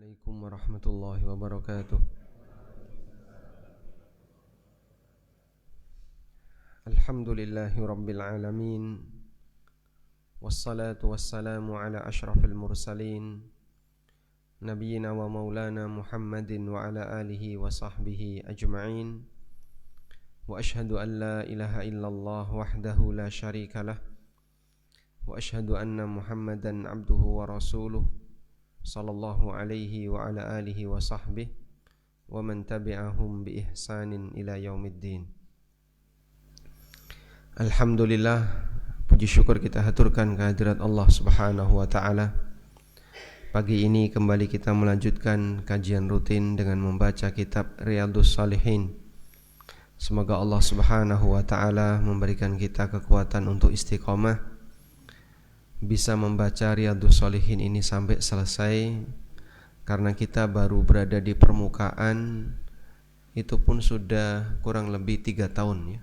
Assalamualaikum warahmatullahi wabarakatuh. Alhamdulillahi rabbil alamin. Wassalatu wassalamu ala ashrafil mursalin Nabiyyina wa maulana Muhammadin wa ala alihi wa sahbihi ajma'in. Wa ashhadu an la ilaha illallah wahdahu la syarika lah. Wa ashhadu anna Muhammadan abduhu wa rasuluh sallallahu alaihi wa ala alihi wa sahbihi wa man tabi'ahum bi ihsanin ila yaumiddin. Alhamdulillah, puji syukur kita haturkan kehadirat Allah Subhanahu wa taala. Pagi ini kembali kita melanjutkan kajian rutin dengan membaca kitab Riyadhus Shalihin. Semoga Allah Subhanahu wa taala memberikan kita kekuatan untuk istiqomah, bisa membaca Riyadhus Shalihin ini sampai selesai, karena kita baru berada di permukaan itu pun sudah kurang lebih 3 tahun ya.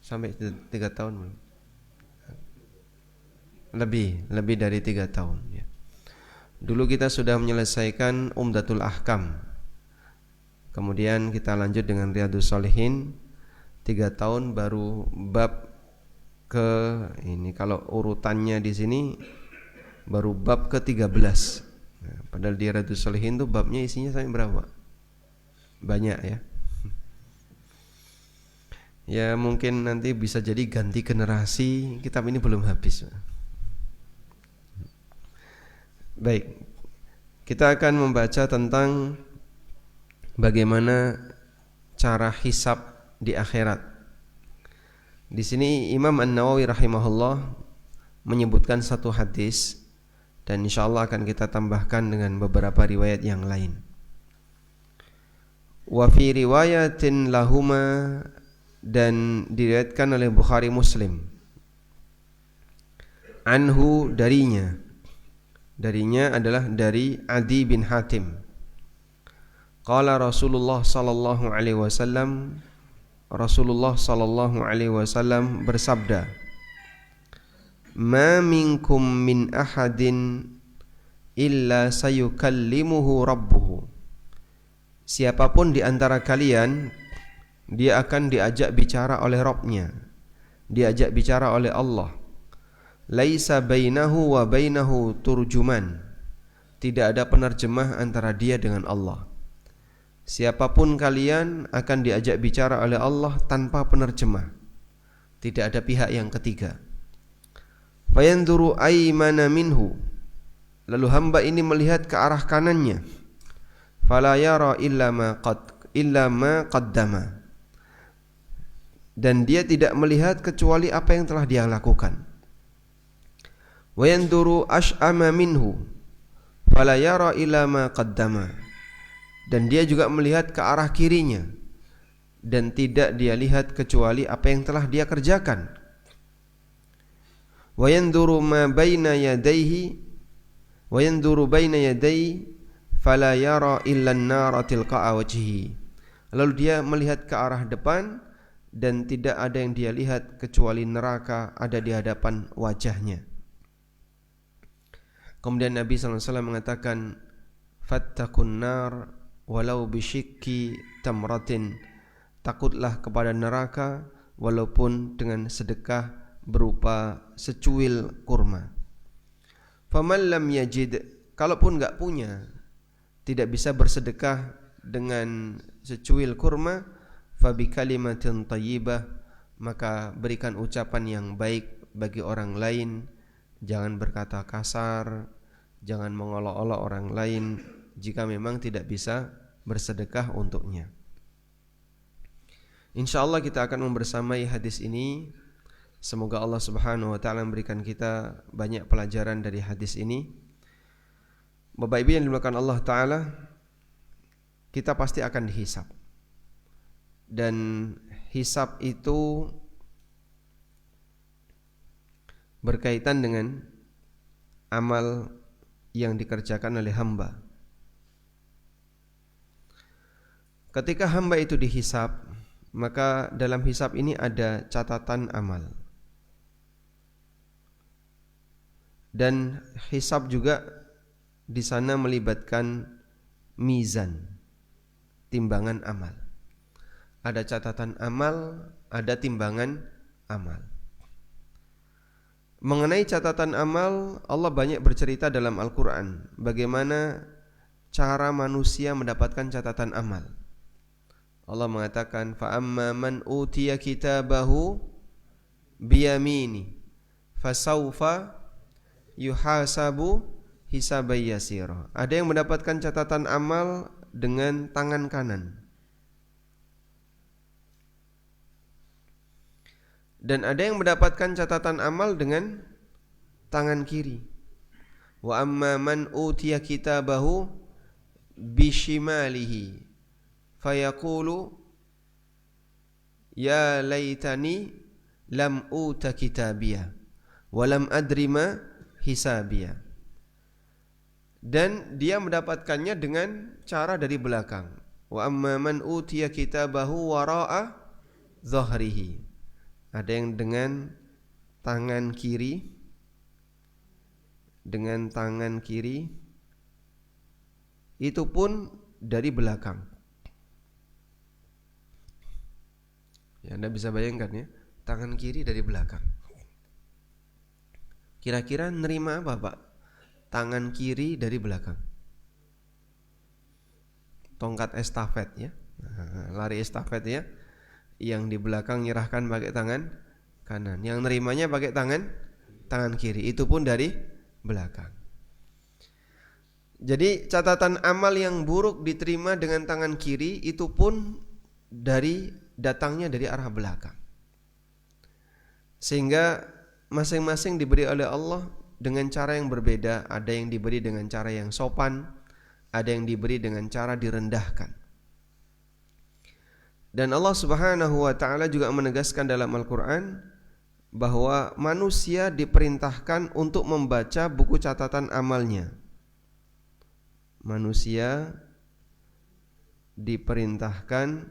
Sampai 3 tahun lebih dari 3 tahun ya. Dulu kita sudah menyelesaikan Umdatul Ahkam, kemudian kita lanjut dengan Riyadhus Shalihin. 3 tahun baru bab ke ini, kalau urutannya di sini baru bab ke-13. Nah, padahal di Riyadhus Shalihin tuh babnya isinya sampai berapa? Banyak ya. Ya mungkin nanti bisa jadi ganti generasi, kitab ini belum habis. Baik, kita akan membaca tentang bagaimana cara hisab di akhirat. Di sini Imam An-Nawawi rahimahullah menyebutkan satu hadis, dan insyaallah akan kita tambahkan dengan beberapa riwayat yang lain. Wa fi riwayatin lahuma, dan diriwayatkan oleh Bukhari Muslim, anhu, darinya adalah dari Adi bin Hatim. Qala Rasulullah sallallahu alaihi wasallam, Rasulullah sallallahu alaihi wasallam bersabda, "Ma minkum min ahadin illa sayukallimuhu rabbuhu." Siapapun di antara kalian, dia akan diajak bicara oleh Rabb-nya, diajak bicara oleh Allah. Laisa bainahu wa bainahu turjuman, tidak ada penerjemah antara dia dengan Allah. Siapapun kalian akan diajak bicara oleh Allah tanpa penerjemah, tidak ada pihak yang ketiga. Fayanduru aymana minhu, lalu hamba ini melihat ke arah kanannya. Fala yara illa ma qaddama, dan dia tidak melihat kecuali apa yang telah dia lakukan. Wayanduru ash'ama minhu, fala yara illa ma qaddama, dan dia juga melihat ke arah kirinya, dan tidak dia lihat kecuali apa yang telah dia kerjakan. Wayanduru ma baina yadayhi, wayanduru baina yadayhi, fala yara illa an-nara tilqa'a wajhihi, lalu dia melihat ke arah depan, dan tidak ada yang dia lihat kecuali neraka ada di hadapan wajahnya. Kemudian Nabi SAW mengatakan, "Fattakun nar walau bisyikki tamratin." Takutlah kepada neraka walaupun dengan sedekah berupa secuil kurma. Faman lam yajid, kalaupun enggak punya, tidak bisa bersedekah dengan secuil kurma, fabi kalimatin thayyibah, maka berikan ucapan yang baik bagi orang lain. Jangan berkata kasar, jangan mengolok-olok orang lain jika memang tidak bisa bersedekah untuknya. InsyaAllah kita akan membersamai hadis ini. Semoga Allah Subhanahu wa ta'ala memberikan kita banyak pelajaran dari hadis ini. Bapak Ibu yang dimuliakan Allah Ta'ala, kita pasti akan dihisab. Dan hisab itu berkaitan dengan amal yang dikerjakan oleh hamba. Ketika hamba itu dihisab, maka dalam hisab ini ada catatan amal. Dan hisab juga di sana melibatkan mizan, timbangan amal. Ada catatan amal, ada timbangan amal. Mengenai catatan amal, Allah banyak bercerita dalam Al-Quran bagaimana cara manusia mendapatkan catatan amal. Allah mengatakan, فَأَمَّا مَنْ أُوتِيَ كِتَابَهُ بِيَمِينِهِ فَسَوْفَ يُحَاسَبُ حِسَابًا يَسِيرًا. Ada yang mendapatkan catatan amal dengan tangan kanan, dan ada yang mendapatkan catatan amal dengan tangan kiri. Wa amma man utiya kitabahu bishimalihi fayaqulu ya laitani lam uta kitabiyah wa lam adri ma hisabiyah. Dan dia mendapatkannya dengan cara dari belakang. Wa amma man utiya kitabahu wara'a dhahrihi. Ada yang dengan tangan kiri, itu pun dari belakang. Ya, Anda bisa bayangkan ya, tangan kiri dari belakang. Kira-kira nerima apa, Pak? Tangan kiri dari belakang. Tongkat estafet ya, lari estafet ya. Yang di belakang nyerahkan pakai tangan kanan, yang nerimanya pakai tangan kiri, itu pun dari belakang. Jadi catatan amal yang buruk diterima dengan tangan kiri, itu pun datangnya dari arah belakang. Sehingga masing-masing diberi oleh Allah dengan cara yang berbeda. Ada yang diberi dengan cara yang sopan, ada yang diberi dengan cara direndahkan. Dan Allah Subhanahu wa ta'ala juga menegaskan dalam Al-Quran bahwa manusia diperintahkan untuk membaca buku catatan amalnya. Manusia diperintahkan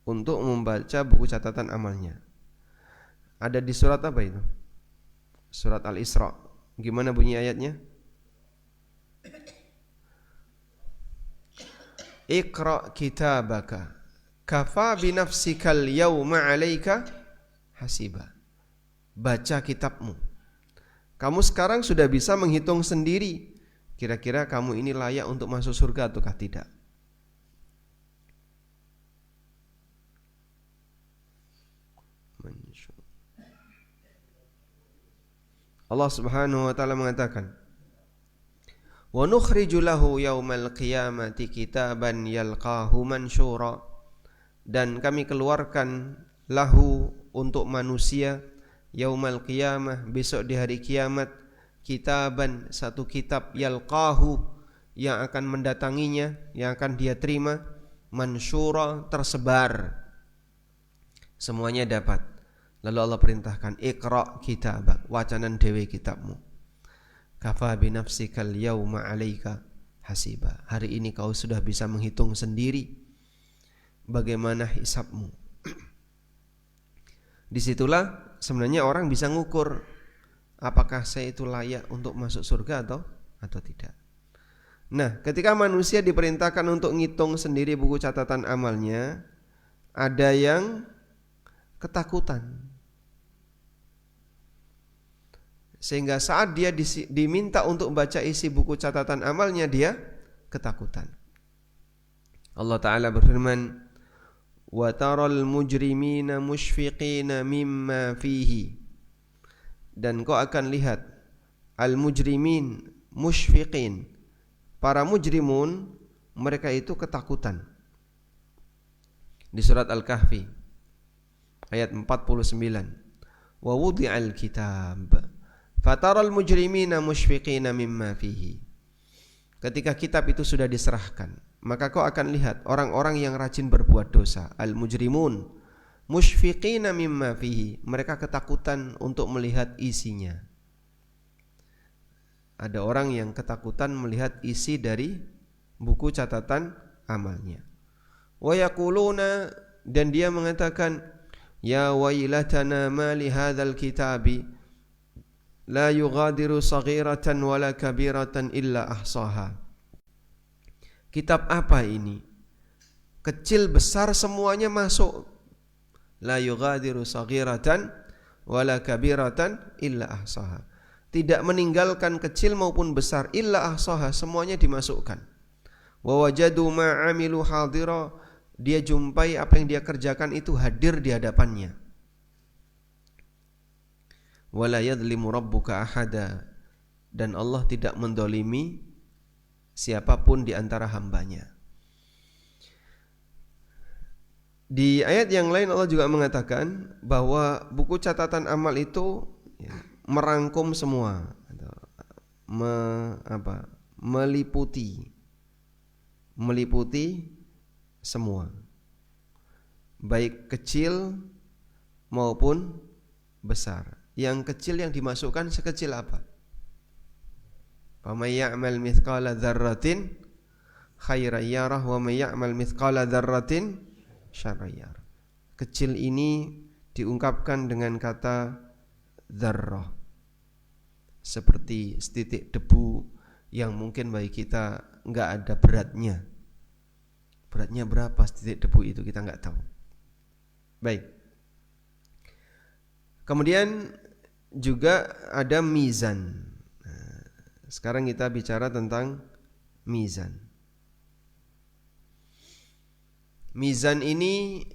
untuk membaca buku catatan amalnya. Ada di surat apa itu? Surat Al-Isra. Gimana bunyi ayatnya? Iqra kitabaka kafa binafsikal yawma 'alaika hasiba. Baca kitabmu. Kamu sekarang sudah bisa menghitung sendiri, kira-kira kamu ini layak untuk masuk surga ataukah tidak. Allah Subhanahu wa ta'ala mengatakan, wa nukhriju lahu yaumal qiyamati kitaban yalqahu mansyura. Dan kami keluarkan lahu untuk manusia yaumal qiyamah, besok di hari kiamat, kitaban, satu kitab, yalqahu, yang akan mendatanginya, yang akan dia terima, mansyura, tersebar, semuanya dapat. Lalu Allah perintahkan, iqra kitabak, wacanan dewe kitabmu. Kafa binafsikal yawma 'alaika hasiba. Hari ini kau sudah bisa menghitung sendiri bagaimana hisabmu. Disitulah sebenarnya orang bisa ngukur apakah saya itu layak untuk masuk surga atau tidak. Nah, ketika manusia diperintahkan untuk ngitung sendiri buku catatan amalnya, ada yang ketakutan. Sehingga saat dia diminta untuk baca isi buku catatan amalnya, dia ketakutan. Allah Ta'ala berfirman, wa taral mujrimina mushfiqina mimma fihi. Dan kau akan lihat al-mujrimin mushfiqin, para mujrimun, mereka itu ketakutan. Di surat Al-Kahfi ayat 49, wa wudi'al kitab fataral mujrimina mushfiqina mimma fihi. Ketika kitab itu sudah diserahkan, maka kau akan lihat orang-orang yang rajin berbuat dosa, al-mujrimun mushfiqina mimma fihi, mereka ketakutan untuk melihat isinya. Ada orang yang ketakutan melihat isi dari buku catatan amalnya. Wa yaquluna, dan dia mengatakan, ya wailatana ma li hadzal kitabi la yughadiru saghiratan wala kabiratan illa ahsaha. Kitab apa ini? Kecil besar semuanya masuk. La yughadiru saghiratan wala kabiratan illa ahsaha. Tidak meninggalkan kecil maupun besar, illa ahsaha, semuanya dimasukkan. Wa wajadu ma amilu hadira, dia jumpai apa yang dia kerjakan itu hadir di hadapannya. Wala yadlimu rabbuka ahada, dan Allah tidak mendolimi siapapun di antara hambanya. Di ayat yang lain Allah juga mengatakan bahwa buku catatan amal itu merangkum semua, meliputi semua, baik kecil maupun besar. Yang kecil yang dimasukkan sekecil apa? Wa may ya'mal mithqala dzarratin khairan yarah wa may ya'mal mithqala dzarratin syarran yarah. Kecil ini diungkapkan dengan kata dzarrah, seperti setitik debu yang mungkin bagi kita enggak ada beratnya. Beratnya berapa setitik debu itu kita enggak tahu. Baik. Kemudian juga ada mizan. Nah, sekarang kita bicara tentang mizan. Mizan ini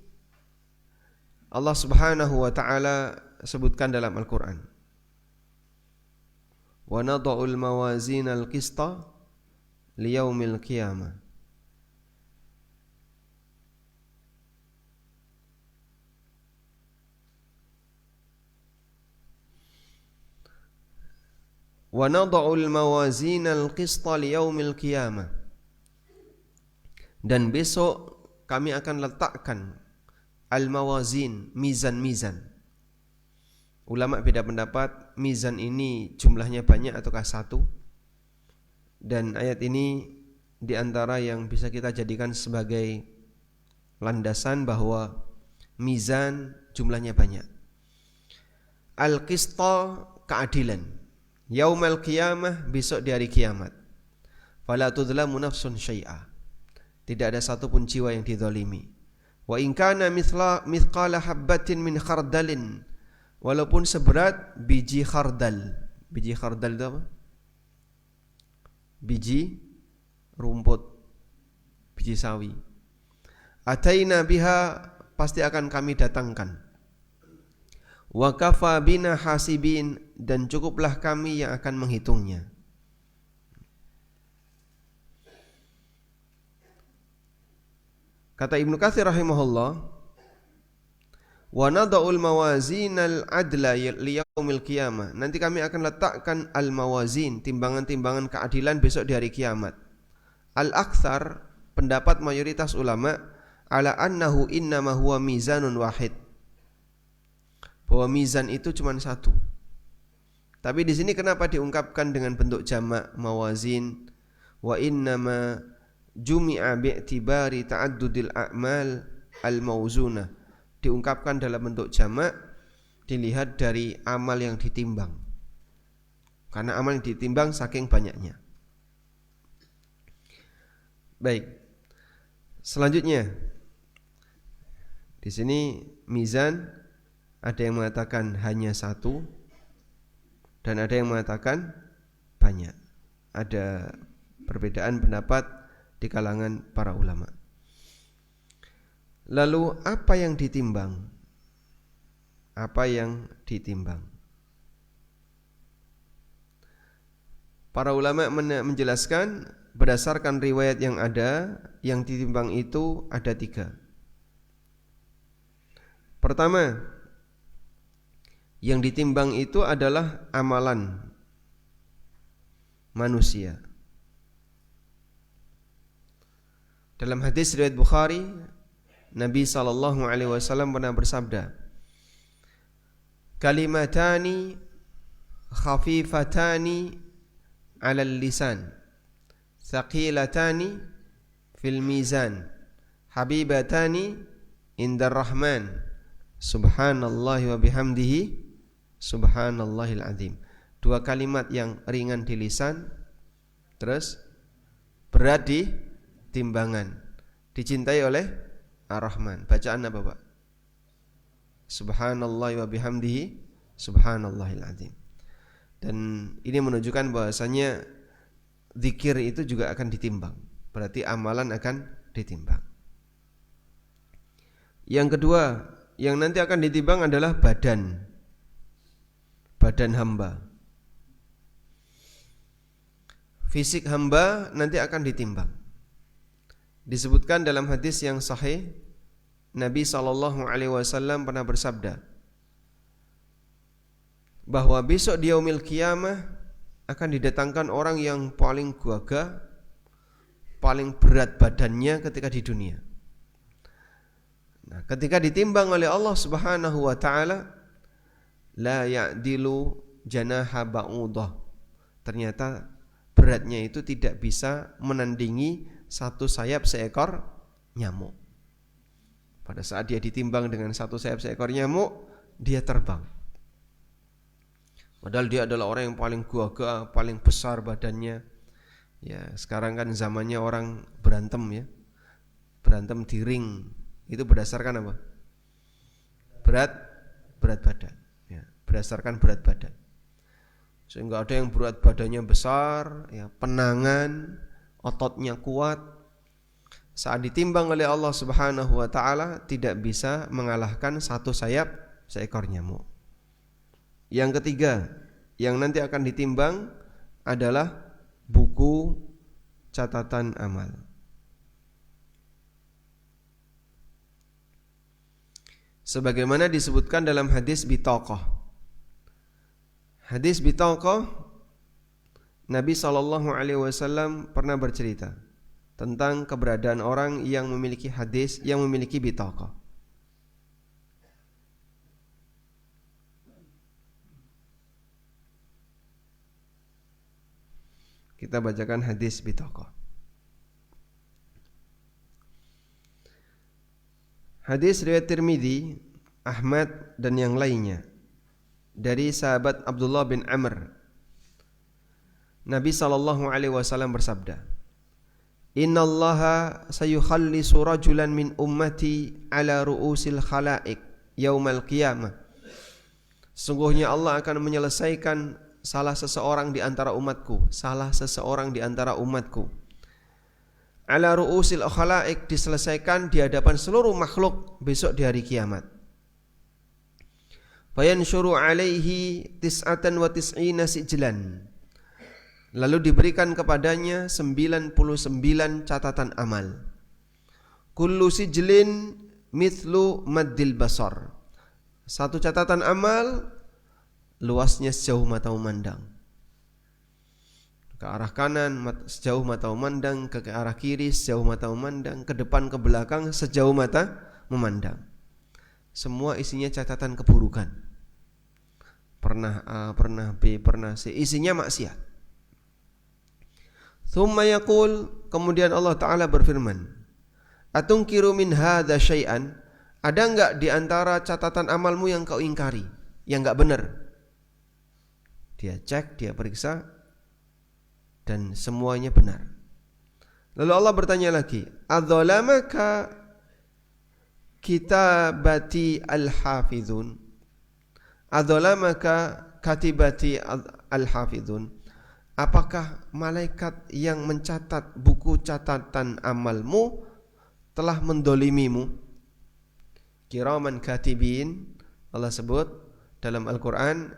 Allah Subhanahu wa taala sebutkan dalam Al-Qur'an. Wa nada'ul mawazinal qista liyaumil qiyamah. Wa nada'ul mawazinal qista liyaumil qiyamah. Dan besok kami akan letakkan al-mawazin, mizan-mizan. Ulama beda pendapat, mizan ini jumlahnya banyak ataukah satu. Dan ayat ini diantara yang bisa kita jadikan sebagai landasan bahwa mizan jumlahnya banyak. Al-qista, keadilan. Yaumal qiyamah, besok di hari kiamat. Fala tudlamu nafsun syai'a, tidak ada satupun jiwa yang dizalimi. Wa in kana mithqala habbatin min khardalin, walaupun seberat biji khardal. Biji khardal itu apa? Biji rumput, biji sawi. Ataina biha, pasti akan kami datangkan. Wa kafa bina hasibin, dan cukuplah kami yang akan menghitungnya. Kata Ibnu Katsir rahimahullah, wa nada'ul mawazinal adla liyaumil qiyamah. Nanti kami akan letakkan al-mawazin, timbangan-timbangan keadilan besok di hari kiamat. Al-aktsar, pendapat mayoritas ulama, ala annahu innama huwa mizanun wahid, bahwa mizan itu cuma satu. Tapi di sini kenapa diungkapkan dengan bentuk jamak mawazin? Wa innama jumi'a bi'tibari ta'addudil a'mal al-mawzunah. Diungkapkan dalam bentuk jamak dilihat dari amal yang ditimbang. Karena amal yang ditimbang saking banyaknya. Baik. Selanjutnya di sini mizan ada yang mengatakan hanya satu dan ada yang mengatakan banyak. Ada perbedaan pendapat di kalangan para ulama. Lalu apa yang ditimbang? Apa yang ditimbang? Para ulama menjelaskan berdasarkan riwayat yang ada, yang ditimbang itu ada 3. Pertama, yang ditimbang itu adalah amalan manusia. Dalam hadis riwayat Bukhari, Nabi SAW pernah bersabda, kalimatani khafifatani 'alal lisan, thaqilatani fil mizan, habibatani indar rahman, subhanallahi wa bihamdihi subhanallahil azim. Dua kalimat yang ringan di lisan, terus berat di timbangan. Dicintai oleh Ar-Rahman. Bacaan apa, Pak? Subhanallah wa bihamdihi subhanallahil azim. Dan ini menunjukkan bahwasanya zikir itu juga akan ditimbang. Berarti amalan akan ditimbang. Yang kedua, yang nanti akan ditimbang adalah badan hamba. Fisik hamba nanti akan ditimbang. Disebutkan dalam hadis yang sahih, Nabi SAW pernah bersabda bahwa besok di yaumil qiyamah akan didatangkan orang yang paling gagah, paling berat badannya ketika di dunia. Nah, ketika ditimbang oleh Allah Subhanahu wa taala, la ya'dilu janaha ba'udah. Ternyata beratnya itu tidak bisa menandingi satu sayap seekor nyamuk. Pada saat dia ditimbang dengan satu sayap seekor nyamuk, dia terbang. Padahal dia adalah orang yang paling gagah, paling besar badannya. Ya, sekarang kan zamannya orang berantem ya. Berantem di ring. Itu berdasarkan apa? Berat badan. Ya, berdasarkan berat badan. Sehingga ada yang berat badannya besar, ya, penangan, ototnya kuat. Saat ditimbang oleh Allah Subhanahu wa taala tidak bisa mengalahkan satu sayap seekor nyamuk. Yang ketiga, yang nanti akan ditimbang adalah buku catatan amal. Sebagaimana disebutkan dalam hadis bitaqah. Hadis bitaqah, Nabi SAW pernah bercerita tentang keberadaan orang yang memiliki hadis, yang memiliki bitaqah. Kita bacakan hadis bitaqah. Hadis riwayat Tirmidzi, Ahmad dan yang lainnya dari sahabat Abdullah bin Amr. Nabi SAW bersabda, Innallaha sayukhallisu rajulan min ummati ala ru'usil khalaiq yaumal qiyamah. Sungguhnya Allah akan menyelesaikan salah seseorang di antara umatku, ala ru'usil khalaiq, diselesaikan di hadapan seluruh makhluk besok di hari kiamat. Fayanshuru alaihi tis'atan wa tis'ina sijlan. Lalu diberikan kepadanya 99 catatan amal. Kullu sijlin mithlu maddil basar. Satu catatan amal luasnya sejauh mata memandang. Ke arah kanan sejauh mata memandang, ke arah kiri sejauh mata memandang, ke depan ke belakang sejauh mata memandang. Semua isinya catatan keburukan. Pernah A, pernah B, pernah C, isinya maksiat. Thumma yaqul, kemudian Allah Ta'ala berfirman, Atunkiru min hadza syai'an, ada enggak di antara catatan amalmu yang kau ingkari, yang enggak benar? Dia cek, dia periksa, dan semuanya benar. Lalu Allah bertanya lagi, Adzalamaka kitabati al-hafidhun. Adzalamaka katibati al-hafidhun. Apakah malaikat yang mencatat buku catatan amalmu telah mendolimimu? Kiraman katibin, Allah sebut dalam Al-Quran,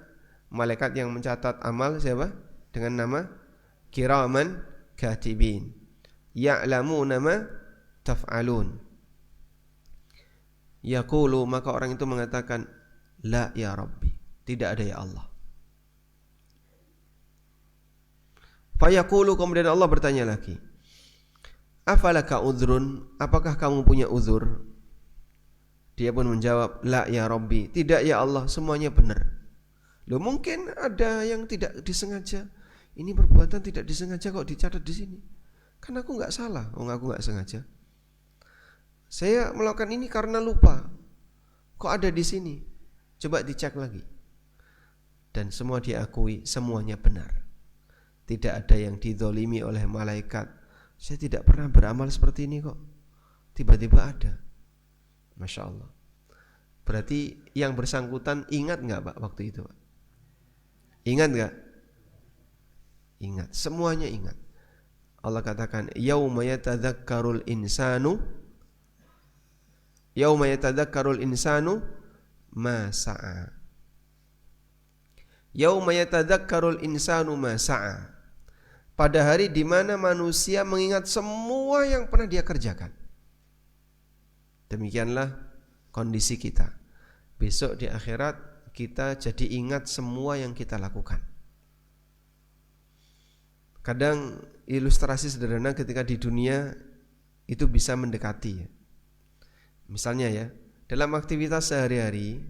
malaikat yang mencatat amal siapa? Dengan nama kiraman katibin, ya'lamuna ma taf'alun. Yaqulu, maka orang itu mengatakan, la ya Rabbi, tidak ada ya Allah. Fayaqulu, kemudian Allah bertanya lagi, afalaka udhrun, apakah kamu punya uzur? Dia pun menjawab, la ya Rabbi, tidak ya Allah, semuanya benar. Loh, mungkin ada yang tidak disengaja. Ini perbuatan tidak disengaja kok dicatat di sini. Kan aku enggak salah, aku enggak sengaja. Saya melakukan ini karena lupa. Kok ada di sini? Coba dicek lagi. dan semua diakui semuanya benar. Tidak ada yang dizalimi oleh malaikat. Saya tidak pernah beramal seperti ini kok. Tiba-tiba ada. Masya Allah. Berarti yang bersangkutan ingat gak Pak waktu itu Pak? Ingat gak? Ingat, semuanya ingat. Allah katakan yauma yatadzakkarul insanu ma sa'a. Yauma yatadzakkarul insanu ma sa'a. Pada hari di mana manusia mengingat semua yang pernah dia kerjakan. Demikianlah kondisi kita. Besok di akhirat kita jadi ingat semua yang kita lakukan. Kadang ilustrasi sederhana ketika di dunia itu bisa mendekati. Misalnya ya, dalam aktivitas sehari-hari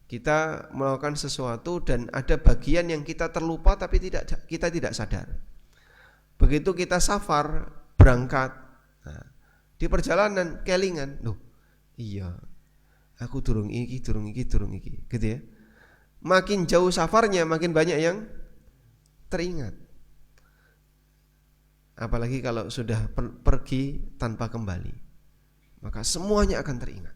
kita melakukan sesuatu dan ada bagian yang kita terlupa tapi kita tidak sadar. Begitu kita safar, berangkat, di perjalanan kelingan, loh, iya, aku durung iki, gitu ya. Makin jauh safarnya, makin banyak yang teringat. Apalagi kalau sudah pergi tanpa kembali, maka semuanya akan teringat.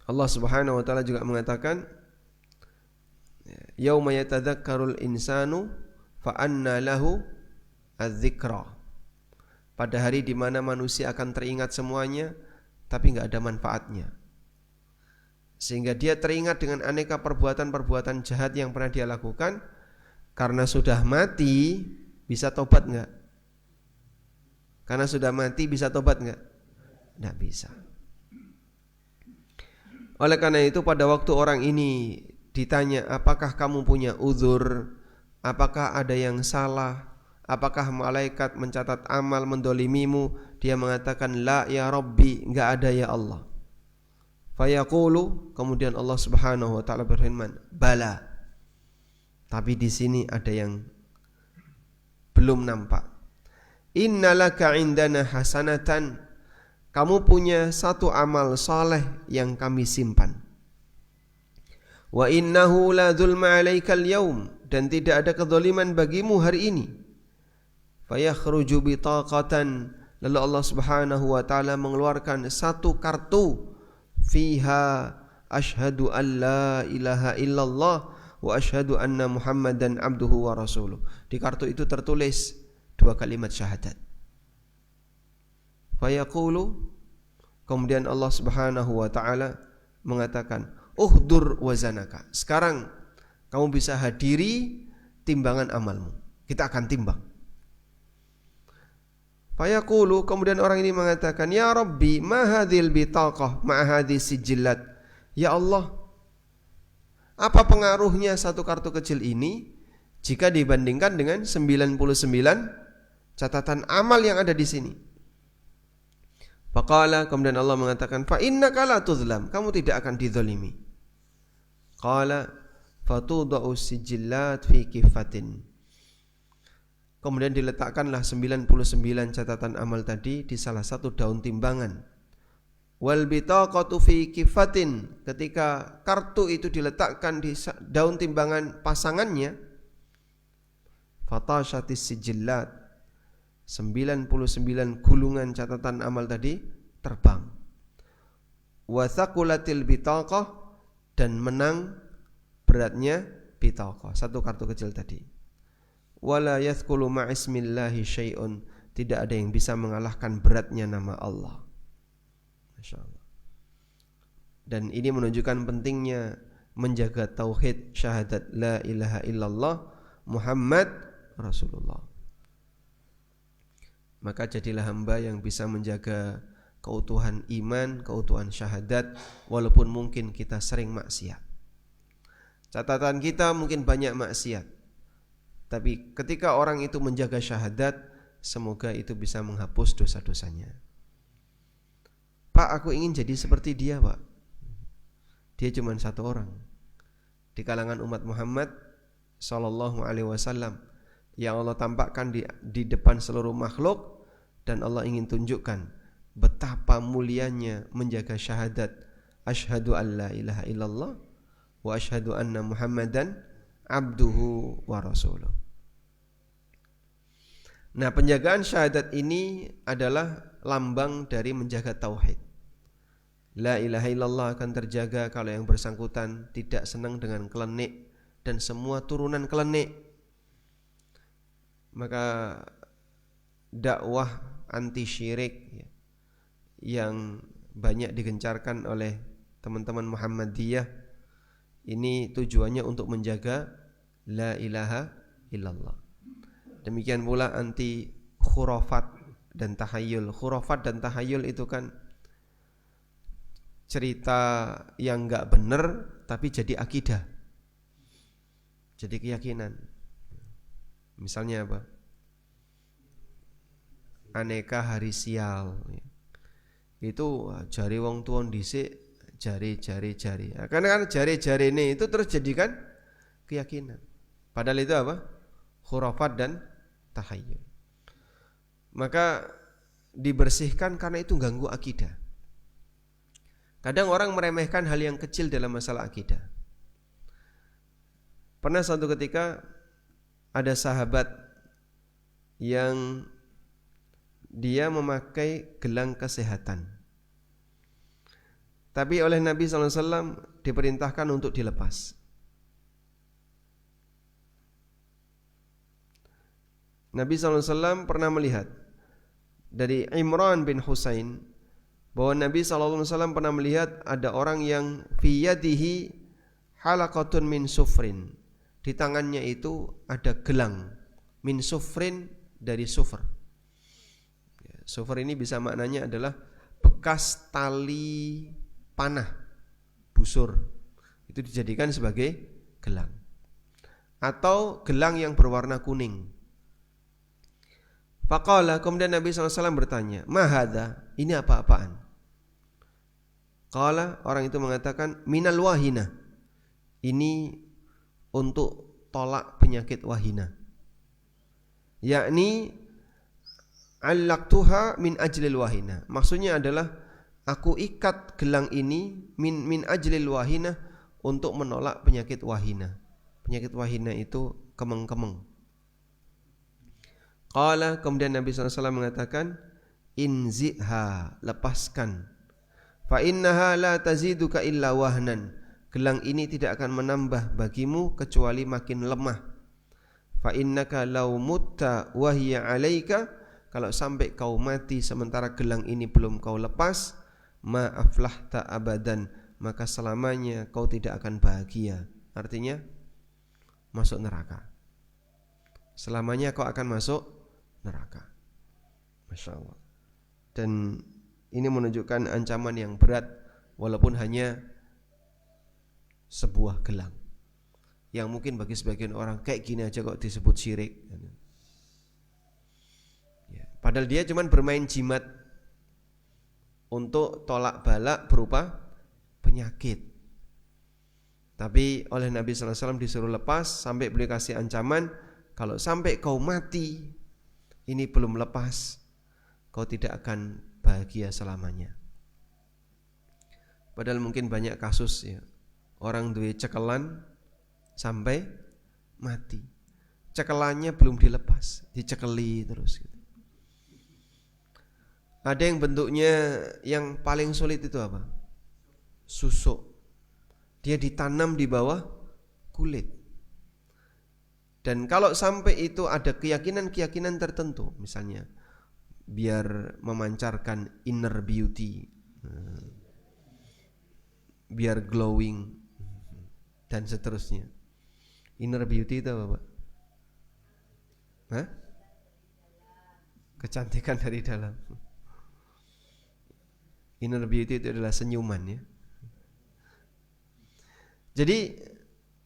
Allah Subhanahu wa taala juga mengatakan yauma yatadzakkarul insanu fa anna lahu adz-dzikra. Pada hari di mana manusia akan teringat semuanya tapi enggak ada manfaatnya. Sehingga dia teringat dengan aneka perbuatan-perbuatan jahat yang pernah dia lakukan. Karena sudah mati bisa tobat enggak? Karena sudah mati bisa tobat enggak? Enggak bisa. Oleh karena itu pada waktu orang ini ditanya, apakah kamu punya uzur? Apakah ada yang salah? Apakah malaikat mencatat amal mendolimimu? Dia mengatakan, la ya Rabbi, enggak ada ya Allah. Fayaqulu, kemudian Allah Subhanahu wa taala berfirman, bala. Tapi di sini ada yang belum nampak. Innalaka indana hasanatan. Kamu punya satu amal saleh yang kami simpan. Wa innahu la dzulma 'alaikal yaum, dan tidak ada kezaliman bagimu hari ini. Fayakhruju bitaqatan, lalu Allah Subhanahu wa taala mengeluarkan satu kartu fiha asyhadu an la ilaha illallah wa asyhadu anna Muhammadan abduhu wa rasuluh. Di kartu itu tertulis dua kalimat syahadat. Fayaqulu, kemudian Allah Subhanahu wa taala mengatakan, uhdur wazanaka. Sekarang kamu bisa hadiri timbangan amalmu. Kita akan timbang. Fayaqulu, kemudian orang ini mengatakan, ya Rabbi, ma hadhil bitaqah ma hadhis sijillat. Ya Allah, apa pengaruhnya satu kartu kecil ini jika dibandingkan dengan 99 catatan amal yang ada di sini? Faqala, kemudian Allah mengatakan, fa innaka la tuzlam, kamu tidak akan dizalimi. Qala fatudau sijillat fi kifatin. Kemudian diletakkanlah 99 catatan amal tadi di salah satu daun timbangan. Wal bitaqatu fi kifatin, ketika kartu itu diletakkan di daun timbangan pasangannya, fatashatis sijillat, 99 gulungan catatan amal tadi terbang. Wa thaqulatil bitaqah, dan menang beratnya bitaqah, satu kartu kecil tadi. Wala yathqulu ma'ismillahi syai'un, tidak ada yang bisa mengalahkan beratnya nama Allah. Masya Allah. Dan ini menunjukkan pentingnya menjaga tauhid syahadat la ilaha illallah Muhammad Rasulullah. Maka jadilah hamba yang bisa menjaga keutuhan iman, keutuhan syahadat, walaupun mungkin kita sering maksiat. Catatan kita mungkin banyak maksiat, tapi ketika orang itu menjaga syahadat, semoga itu bisa menghapus dosa-dosanya. Pak, aku ingin jadi seperti dia, Pak. Dia cuma satu orang di kalangan umat Muhammad sallallahu alaihi wasallam yang Allah tampakkan di depan seluruh makhluk, dan Allah ingin tunjukkan betapa mulianya menjaga syahadat asyhadu an la ilaha illallah wa asyhadu anna Muhammadan abduhu wa rasuluh. Nah, penjagaan syahadat ini adalah lambang dari menjaga tauhid. La ilaha illallah akan terjaga kalau yang bersangkutan tidak senang dengan kelenik dan semua turunan kelenik. Maka dakwah anti syirik yang banyak digencarkan oleh teman-teman Muhammadiyah ini tujuannya untuk menjaga la ilaha illallah. Demikian pula anti khurafat dan tahayul. Khurafat dan tahayul itu kan cerita yang enggak benar tapi jadi akidah, jadi keyakinan. Misalnya apa? Aneka hari sial. Itu jari wong tuwa dhisik, jari. Karena kan jari ini itu terus jadikan keyakinan. Padahal itu apa? Khurafat dan tahayyul. Maka dibersihkan karena itu ganggu akidah. Kadang orang meremehkan hal yang kecil dalam masalah akidah. Pernah suatu ketika ada sahabat yang dia memakai gelang kesehatan, tapi oleh Nabi SAW diperintahkan untuk dilepas. Nabi SAW pernah melihat dari Imran bin Husain bahwa Nabi SAW pernah melihat ada orang yang fi yadihi halaqatun min sufrin. Di tangannya itu ada gelang min sufrin, dari sufr. Sufr ini bisa maknanya adalah bekas tali panah, busur. Itu dijadikan sebagai gelang. Atau gelang yang berwarna kuning. Faqala, kemudian Nabi SAW bertanya, ma hadza? Ini apa-apaan? Qala, orang itu mengatakan, minal wahina. Ini untuk tolak penyakit wahina. Yakni allaqtuha min ajlil wahina. Maksudnya adalah aku ikat gelang ini min ajlil wahina untuk menolak penyakit wahina. Penyakit wahina itu kemeng-kemeng. Qala, kemudian Nabi SAW mengatakan, inziha, lepaskan. Fa innaha la taziduka illa wahnan. Gelang ini tidak akan menambah bagimu kecuali makin lemah. Fa innaka law mutta wa hiya 'alaika, kalau sampai kau mati sementara gelang ini belum kau lepas, ma aflahta abadan, maka selamanya kau tidak akan bahagia. Artinya masuk neraka. Selamanya kau akan masuk neraka. Masya Allah. Dan ini menunjukkan ancaman yang berat walaupun hanya sebuah gelang yang mungkin bagi sebagian orang kayak gini aja kok disebut syirik ya, padahal dia cuma bermain jimat untuk tolak balak berupa penyakit, tapi oleh Nabi SAW disuruh lepas sampai beliau kasih ancaman, kalau sampai kau mati ini belum lepas, kau tidak akan bahagia selamanya. Padahal mungkin banyak kasus ya, orang duwe cekelan sampai mati, cekelannya belum dilepas, dicekeli terus gitu. Ada yang bentuknya yang paling sulit itu apa? Susuk. Dia ditanam di bawah kulit. Dan kalau sampai itu ada keyakinan-keyakinan tertentu, misalnya biar memancarkan inner beauty, biar glowing, dan seterusnya. Inner beauty itu apa, Pak? Hah? Kecantikan dari dalam. Inner beauty itu adalah senyuman ya. Jadi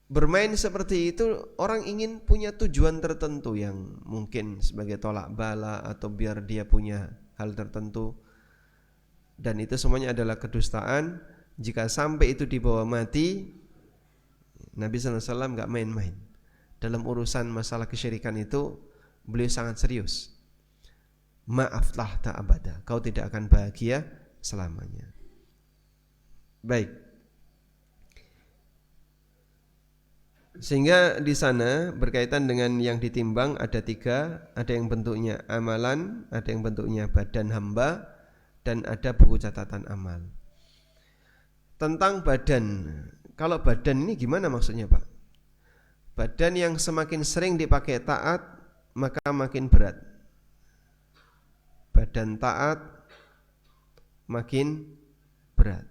bermain seperti itu orang ingin punya tujuan tertentu yang mungkin sebagai tolak bala atau biar dia punya hal tertentu, dan itu semuanya adalah kedustaan. Jika sampai itu dibawa mati, Nabi SAW gak main-main dalam urusan masalah kesyirikan itu. Beliau sangat serius. ma aflahta abada, kau tidak akan bahagia selamanya. Baik. Sehingga di sana berkaitan dengan yang ditimbang ada 3, ada yang bentuknya amalan, ada yang bentuknya badan hamba, dan ada buku catatan amal. Tentang badan, kalau badan ini gimana maksudnya Pak? Badan yang semakin sering dipakai taat maka makin berat. Badan taat makin berat.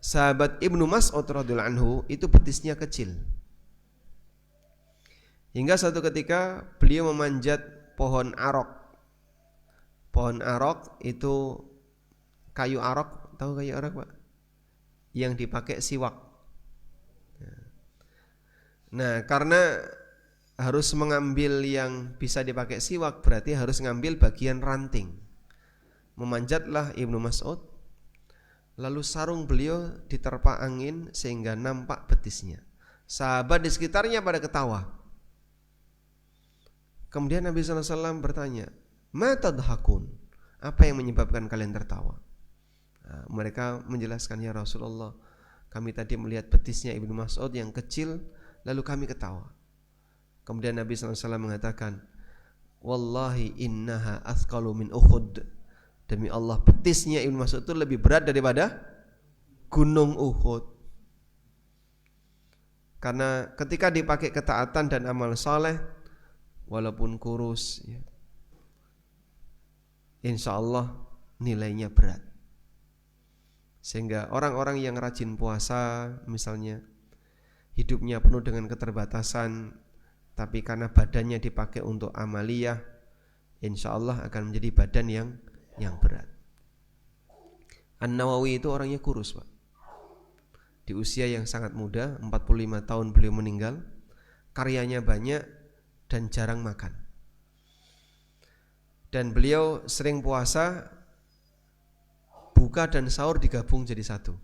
Sahabat Ibnu Mas'ud radhiyallahu anhu itu betisnya kecil. Hingga suatu ketika beliau memanjat pohon arok. Pohon arok itu kayu arok, tahu kayu arok Pak? Yang dipakai siwak. Nah, karena harus mengambil yang bisa dipakai siwak, berarti harus ngambil bagian ranting. Memanjatlah Ibnu Mas'ud. Lalu sarung beliau diterpa angin sehingga nampak betisnya. Sahabat di sekitarnya pada ketawa. Kemudian Nabi SAW bertanya, "Ma tadhakun?" Apa yang menyebabkan kalian tertawa? Nah, mereka menjelaskan, "Ya Rasulullah, kami tadi melihat betisnya Ibnu Mas'ud yang kecil, lalu kami ketawa." Kemudian Nabi SAW mengatakan, "Wallahi innaha athqalu min Uhud." Demi Allah, betisnya Ibnu Mas'ud itu lebih berat daripada gunung Uhud. Karena ketika dipakai ketaatan dan amal saleh, walaupun kurus, ya, insya Allah nilainya berat. Sehingga orang-orang yang rajin puasa, misalnya hidupnya penuh dengan keterbatasan, tapi karena badannya dipakai untuk amaliyah, insya Allah akan menjadi badan yang berat. An-Nawawi itu orangnya kurus Pak. Di usia yang sangat muda, 45 tahun beliau meninggal. Karyanya banyak dan jarang makan. Dan beliau sering puasa, buka dan sahur digabung jadi satu.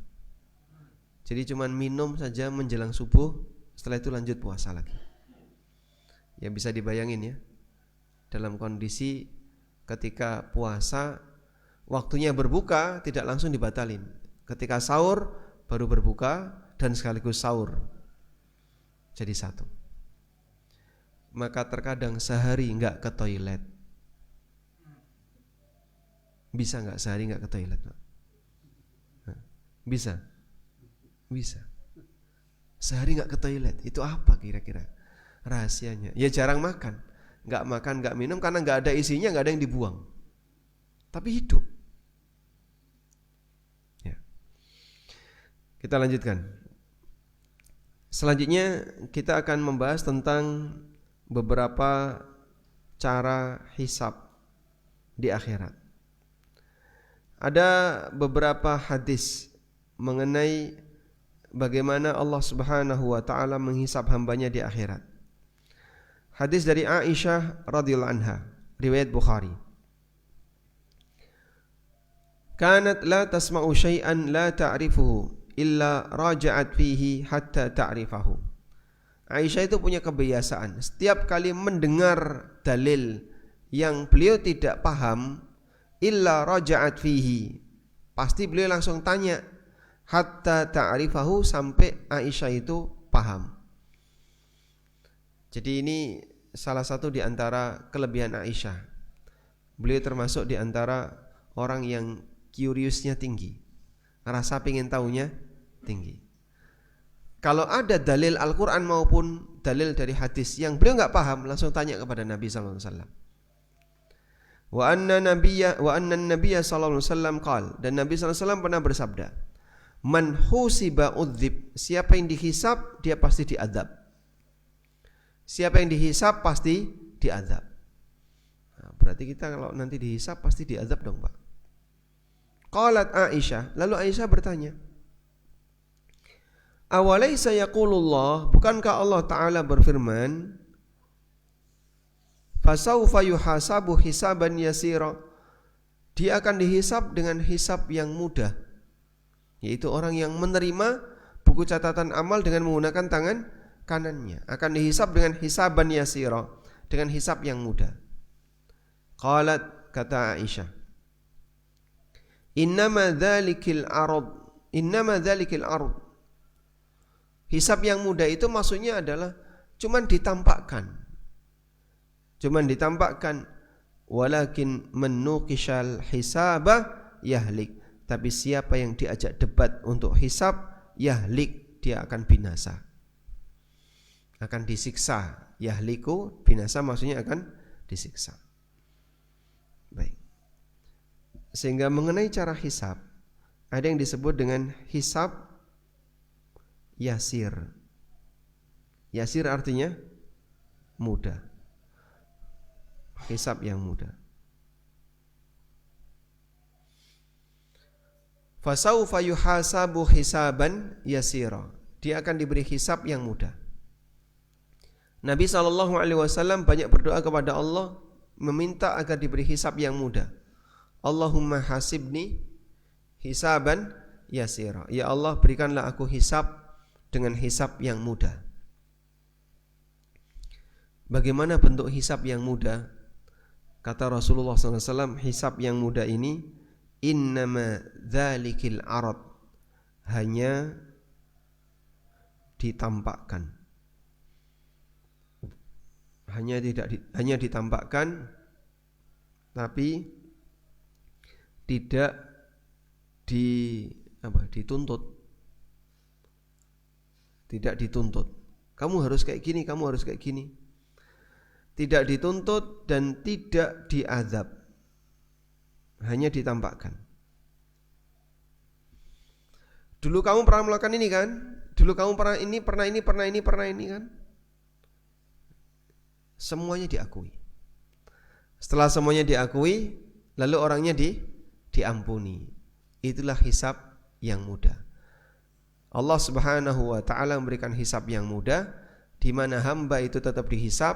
Jadi cuman minum saja menjelang subuh, setelah itu lanjut puasa lagi. Ya bisa dibayangin ya, dalam kondisi ketika puasa, waktunya berbuka tidak langsung dibatalin. Ketika sahur baru berbuka dan sekaligus sahur. Jadi satu. Maka terkadang sehari enggak ke toilet. Bisa enggak sehari enggak ke toilet? Bisa? Bisa. Sehari enggak ke toilet, itu apa kira-kira rahasianya? Ya jarang makan. Enggak makan, enggak minum karena enggak ada isinya, enggak ada yang dibuang. Tapi hidup. Ya. Kita lanjutkan. Selanjutnya kita akan membahas tentang beberapa cara hisab di akhirat. Ada beberapa hadis mengenai bagaimana Allah Subhanahu wa taala menghisab hambanya di akhirat. Hadis dari Aisyah radhiyallahu anha, riwayat Bukhari. Kanat la tasma'u syai'an la ta'rifuhu illa raja'at fihi hatta ta'rifahu. Aisyah itu punya kebiasaan, setiap kali mendengar dalil yang beliau tidak paham, illa raja'at fihi, pasti beliau langsung tanya hatta ta'rifahu, sampai Aisyah itu paham. Jadi ini salah satu di antara kelebihan Aisyah. Beliau termasuk di antara orang yang curious-nya tinggi, rasa pengen tahunya tinggi. Kalau ada dalil Al-Quran maupun dalil dari hadis yang beliau enggak paham, langsung tanya kepada Nabi sallallahu alaihi wasallam. Wa anna an-nabiyya sallallahu alaihi wasallam qala, dan Nabi sallallahu alaihi wasallam pernah bersabda, man husiba udzib, siapa yang dihisab dia pasti diazab. Siapa yang dihisab pasti diazab. Nah, berarti kita kalau nanti dihisab pasti diazab dong Pak. Qalat Aisyah, lalu Aisyah bertanya, awalaysa yaqulullah, bukankah Allah Ta'ala berfirman, fasawfa yuhasabu hisaban yasira, dia akan dihisab dengan hisab yang mudah, yaitu orang yang menerima buku catatan amal dengan menggunakan tangan kanannya akan dihisab dengan hisaban yasira, dengan hisab yang mudah. Qalat, kata Aisyah, innama dzalikil ard. Hisab yang mudah itu maksudnya adalah cuman ditampakkan. Walakin menukishal hisabah yahlik. Tapi siapa yang diajak debat untuk hisab, yahlik, dia akan binasa, akan disiksa. Yahliku, binasa, maksudnya akan disiksa. Baik. Sehingga mengenai cara hisab, ada yang disebut dengan hisab yasir. Yasir artinya mudah. Hisab yang mudah. Fasaufa yuhasabu hisaban yasira. Dia akan diberi hisab yang mudah. Nabi SAW banyak berdoa kepada Allah, meminta agar diberi hisab yang mudah. Allahumma hasibni hisaban yasira. Ya Allah, berikanlah aku hisab dengan hisab yang mudah. Bagaimana bentuk hisab yang mudah? Kata Rasulullah SAW, hisab yang mudah ini innama dzalikil arad, hanya ditampakkan. Hanya ditampakkan, tapi tidak dituntut. Tidak dituntut. Kamu harus kayak gini, kamu harus kayak gini. Tidak dituntut dan tidak diazab. Hanya ditampakkan. Dulu kamu pernah melakukan ini kan? Dulu kamu pernah ini kan? Semuanya diakui. Setelah semuanya diakui, lalu orangnya diampuni. Itulah hisab yang mudah. Allah Subhanahu wa taala memberikan hisab yang mudah, di mana hamba itu tetap dihisab,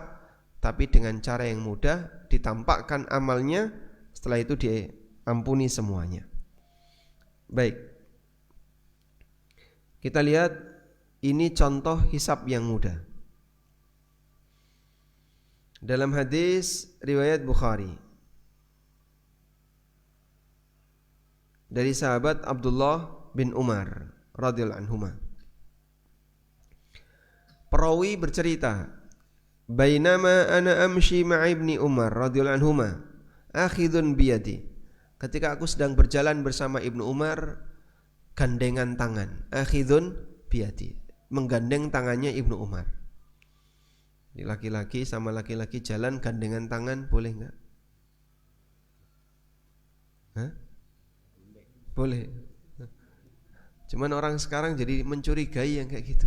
tapi dengan cara yang mudah, ditampakkan amalnya, setelah itu diampuni semuanya. Baik. Kita lihat ini contoh hisab yang mudah. Dalam hadis riwayat Bukhari dari sahabat Abdullah bin Umar radhiyallahu anhuma, perawi bercerita, bainama ana amshi ma'a ibni Umar radhiyallahu anhuma akhidun biyadi, ketika aku sedang berjalan bersama Ibnu Umar, gandengan tangan. Akhidun biyadi, menggandeng tangannya Ibnu Umar. Laki-laki sama laki-laki jalan gandengan tangan, boleh enggak? Boleh. Cuman orang sekarang jadi mencurigai yang kayak gitu.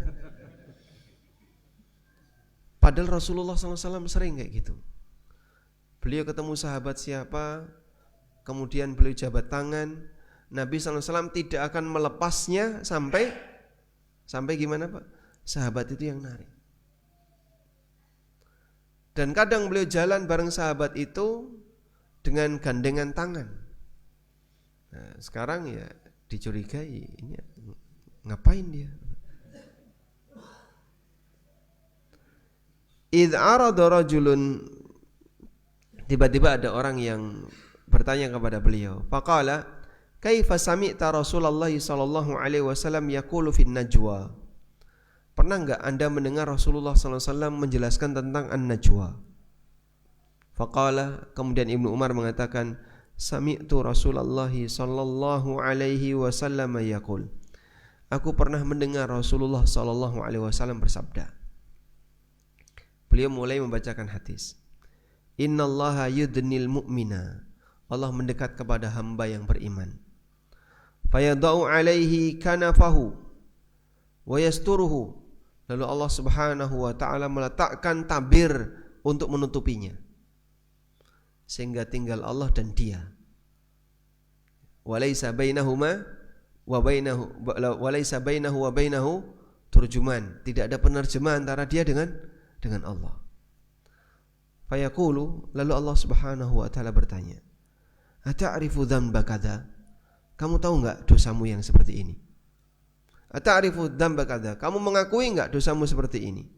Padahal Rasulullah SAW sering kayak gitu. Beliau ketemu sahabat siapa, kemudian beliau jabat tangan, Nabi SAW tidak akan melepasnya sampai gimana Pak? Sahabat itu yang narik. Dan kadang beliau jalan bareng sahabat itu dengan gandengan tangan. Nah, sekarang ya dicurigai, ini ngapain dia? Idh arada rajulun, tiba-tiba ada orang yang bertanya kepada beliau. Faqala, kaifa sami'ta Rasulullah sallallahu alaihi wasallam yaqulu fin najwa? Pernah enggak Anda mendengar Rasulullah sallallahu alaihi wasallam menjelaskan tentang an-najwa? Faqala, kemudian Ibnu Umar mengatakan, sami'tu Rasulullah sallallahu alaihi wasallam yaqul. Aku pernah mendengar Rasulullah sallallahu alaihi wasallam bersabda. Beliau mulai membacakan hadis. Innallaha yudnil mu'mina. Allah mendekat kepada hamba yang beriman. Fayadau alaihi kanafahu wa yasturuhu. Lalu Allah Subhanahu wa taala meletakkan tabir untuk menutupinya. Sehingga tinggal Allah dan dia. Walaysa bainahuma wa bainahu walaysa bainahu wa bainahu turjuman. Tidak ada penerjemah antara dia dengan Allah. Fayaqulu, lalu Allah Subhanahu wa taala bertanya, ata'rifu dzamba kadza? Kamu tahu enggak dosamu yang seperti ini? Ata'rifu dzamba kadza? Kamu mengakui enggak dosamu seperti ini?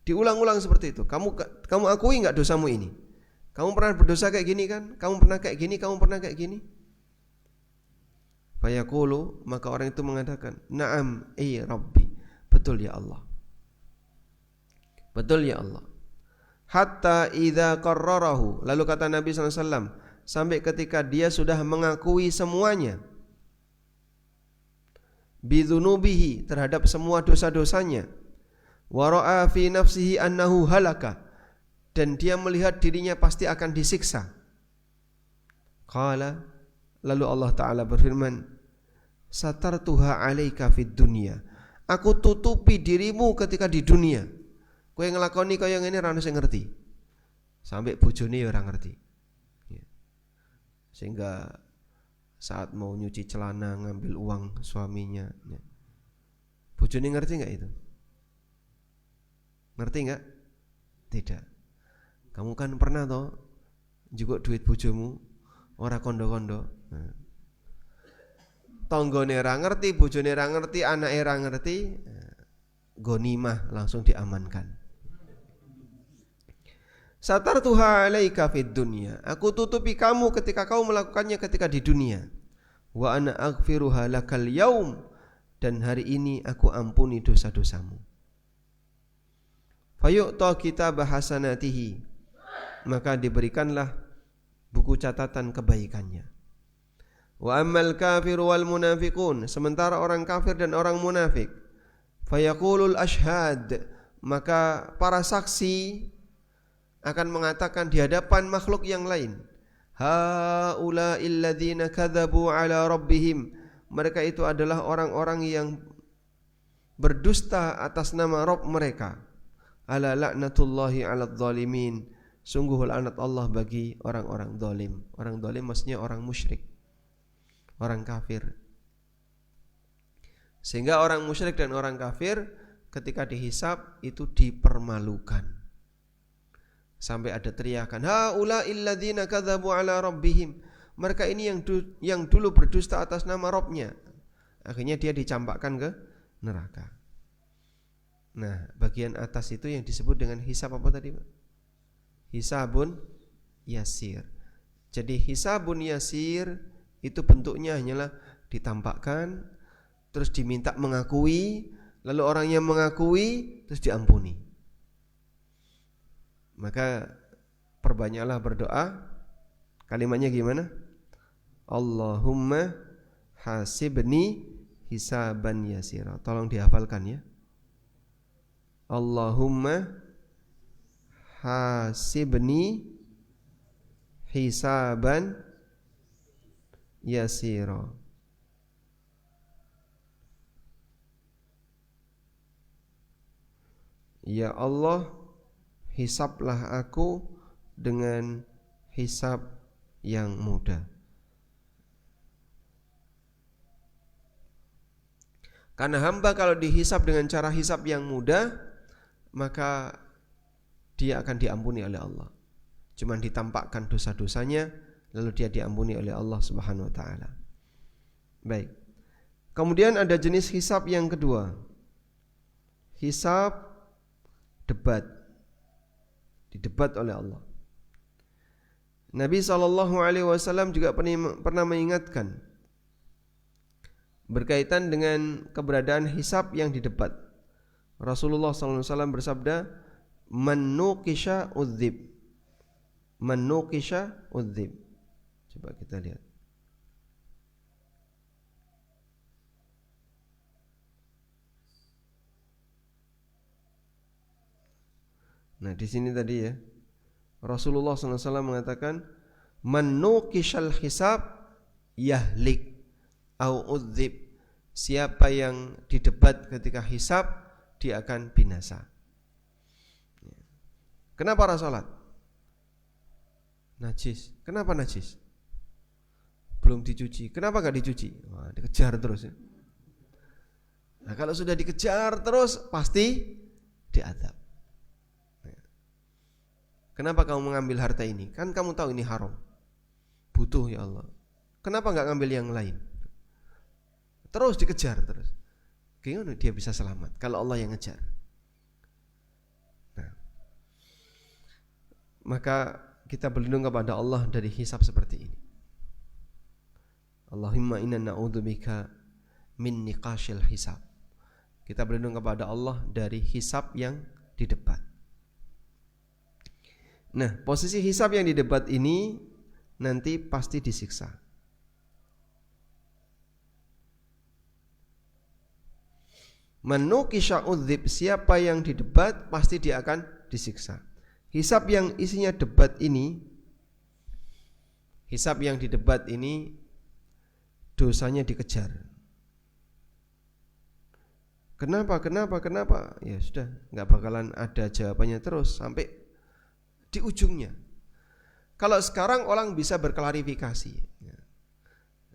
Diulang-ulang seperti itu. Kamu akui enggak dosamu ini? Kamu pernah berdosa kayak gini kan? Kamu pernah kayak gini, kamu pernah kayak gini? Fayaqulu, maka orang itu mengatakan, "Na'am, Rabbi." Betul ya Allah. Betul ya Allah. Hatta idza qarrarahu. Lalu kata Nabi sallallahu alaihi wasallam, sampai ketika dia sudah mengakui semuanya. Bidzunubihi, terhadap semua dosa-dosanya. Wa ra'a fi nafsihi annahu halaka, dan dia melihat dirinya pasti akan disiksa. Qala, lalu Allah Ta'ala berfirman, satartuha alaika fid dunya. Aku tutupi dirimu ketika di dunia. Kowe ngelakoni kaya ngene ra ono sing ngerti. Sampai bojone ya ora ngerti. Sehingga saat mau nyuci celana ngambil uang suaminya, bojone ngerti enggak itu? Ngerti enggak? Tidak. Kamu kan pernah toh juga duit bojomu ora kondo-kondo. Tonggone ra ngerti, bojone ra ngerti, anake ra ngerti, gonimah langsung diamankan. Satartuha alaika fid dunya. Aku tutupi kamu ketika kau melakukannya ketika di dunia. Wa ana aghfiruha lakal yaum, dan hari ini aku ampuni dosa-dosamu. Fayu'ta kitab hasanatihi, maka diberikanlah buku catatan kebaikannya. Wa ammal kafiru wal munafiqun, sementara orang kafir dan orang munafik, fayaqulul ashhad, maka para saksi akan mengatakan di hadapan makhluk yang lain, haula'il ladzina kadzabu ala rabbihim, mereka itu adalah orang-orang yang berdusta atas nama Rabb mereka. Ala la'natullahi 'alal zalimin, sungguh laknat Allah bagi orang-orang zalim. Orang zalim maksudnya orang musyrik, orang kafir. Sehingga orang musyrik dan orang kafir ketika dihisab itu dipermalukan. Sampai ada teriakan, haula'il ladzina kadzabu ala rabbihim, mereka ini yang dulu berdusta atas nama Rabbnya. Akhirnya dia dicampakkan ke neraka. Nah, bagian atas itu yang disebut dengan hisab apa tadi, Pak? Hisabun yasir. Jadi hisabun yasir itu bentuknya hanyalah ditampakkan, terus diminta mengakui, lalu orangnya mengakui, terus diampuni. Maka perbanyaklah berdoa. Kalimatnya gimana? Allahumma hasibni hisaban yasira. Tolong dihafalkan ya. Allahumma hasibni hisaban yasira. Ya Allah, hisablah aku dengan hisab yang mudah. Karena hamba kalau dihisab dengan cara hisab yang mudah, maka dia akan diampuni oleh Allah. Cuman ditampakkan dosa-dosanya, lalu dia diampuni oleh Allah Subhanahu wa taala. Baik. Kemudian ada jenis hisab yang kedua. Hisab debat. Didebat oleh Allah. Nabi SAW juga pernah mengingatkan berkaitan dengan keberadaan hisab yang didebat. Rasulullah SAW bersabda, man nuqisha udzib. Man nuqisha udzib. Coba kita lihat. Nah, di sini tadi ya, Rasulullah SAW mengatakan, man nuqishal hisab yahlik au udzib. Siapa yang didebat ketika hisab, dia akan binasa. Kenapa ora salat? Najis. Kenapa najis? Belum dicuci. Kenapa gak dicuci? Wah, dikejar terus ya. Nah, kalau sudah dikejar terus pasti diadab. Kenapa kamu mengambil harta ini? Kan kamu tahu ini haram. Butuh ya Allah. Kenapa enggak ngambil yang lain? Terus dikejar terus. Gimana dia bisa selamat kalau Allah yang ngejar? Nah, maka kita berlindung kepada Allah dari hisab seperti ini. Allahumma inna na'udzubika min niqashil hisab. Kita berlindung kepada Allah dari hisab yang di debat. Nah, posisi hisab yang di debat ini nanti pasti disiksa. Man nuqisha udzib, siapa yang didebat pasti dia akan disiksa. Hisab yang isinya debat ini, hisab yang didebat ini dosanya dikejar. Kenapa? Ya sudah, nggak bakalan ada jawabannya terus sampai di ujungnya. Kalau sekarang orang bisa berklarifikasi,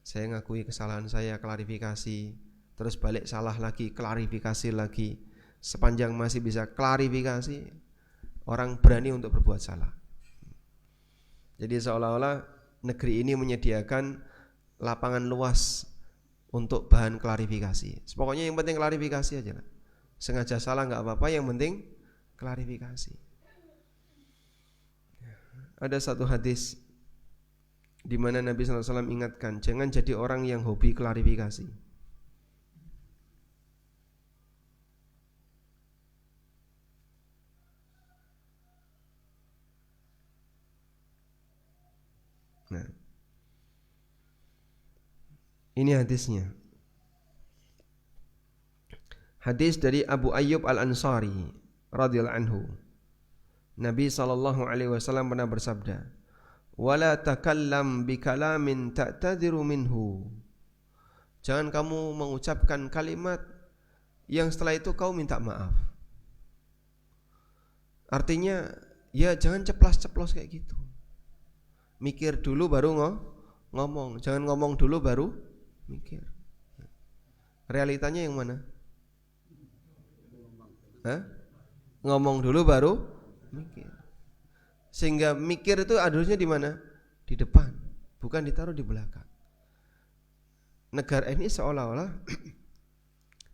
saya ngakui kesalahan saya, klarifikasi, terus balik salah lagi, klarifikasi lagi. Sepanjang masih bisa klarifikasi, orang berani untuk berbuat salah. Jadi seolah-olah negeri ini menyediakan lapangan luas untuk bahan klarifikasi. Pokoknya yang penting klarifikasi aja lah. Sengaja salah nggak apa-apa, yang penting klarifikasi. Ada satu hadis di mana Nabi SAW ingatkan, jangan jadi orang yang hobi klarifikasi. Nah, ini hadisnya. Hadis dari Abu Ayyub Al-Ansari radhiyallahu anhu. Nabi SAW pernah bersabda, "Wala takallam bikalamin ta'tadiru minhu." Jangan kamu mengucapkan kalimat yang setelah itu kau minta maaf. Artinya, ya jangan ceplas-ceplos kayak gitu. Mikir dulu baru ngomong. Jangan ngomong dulu baru mikir. Realitanya yang mana? Ngomong dulu baru mikir. Sehingga mikir itu harusnya di mana? Di depan, bukan ditaruh di belakang. Negara ini seolah-olah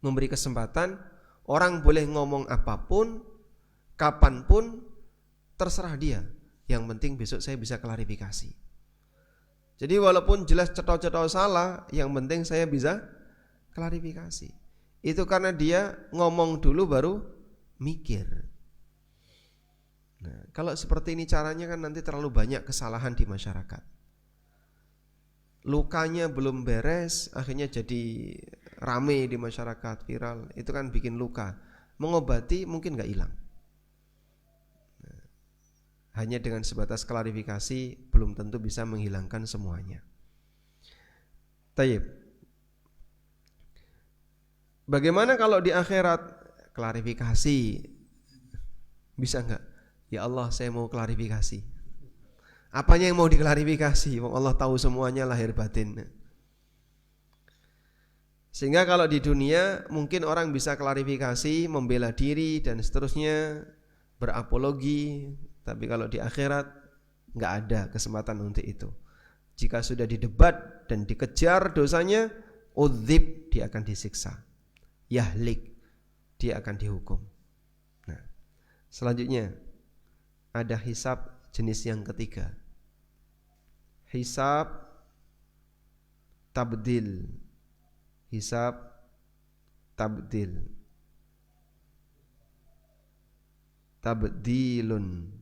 memberi kesempatan orang boleh ngomong apapun, kapanpun, terserah dia. Yang penting besok saya bisa klarifikasi. Jadi walaupun jelas cetha-cetha salah, yang penting saya bisa klarifikasi. Itu karena dia ngomong dulu baru mikir. Nah, kalau seperti ini caranya kan nanti terlalu banyak kesalahan di masyarakat. Lukanya belum beres, akhirnya jadi rame di masyarakat, viral. Itu kan bikin luka. Mengobati mungkin gak hilang. Nah, hanya dengan sebatas klarifikasi belum tentu bisa menghilangkan semuanya. Tayyib. Bagaimana kalau di akhirat? Klarifikasi. Bisa enggak? Ya Allah, saya mau klarifikasi. Apanya yang mau diklarifikasi? Allah tahu semuanya lahir batin. Sehingga kalau di dunia mungkin orang bisa klarifikasi, membela diri dan seterusnya, berapologi. Tapi kalau di akhirat enggak ada kesempatan untuk itu. Jika sudah didebat dan dikejar dosanya, udzib, dia akan disiksa. Yahlik, dia akan dihukum. Nah, selanjutnya ada hisab jenis yang ketiga. Hisab tabdil. Hisab tabdil. Tabdilun.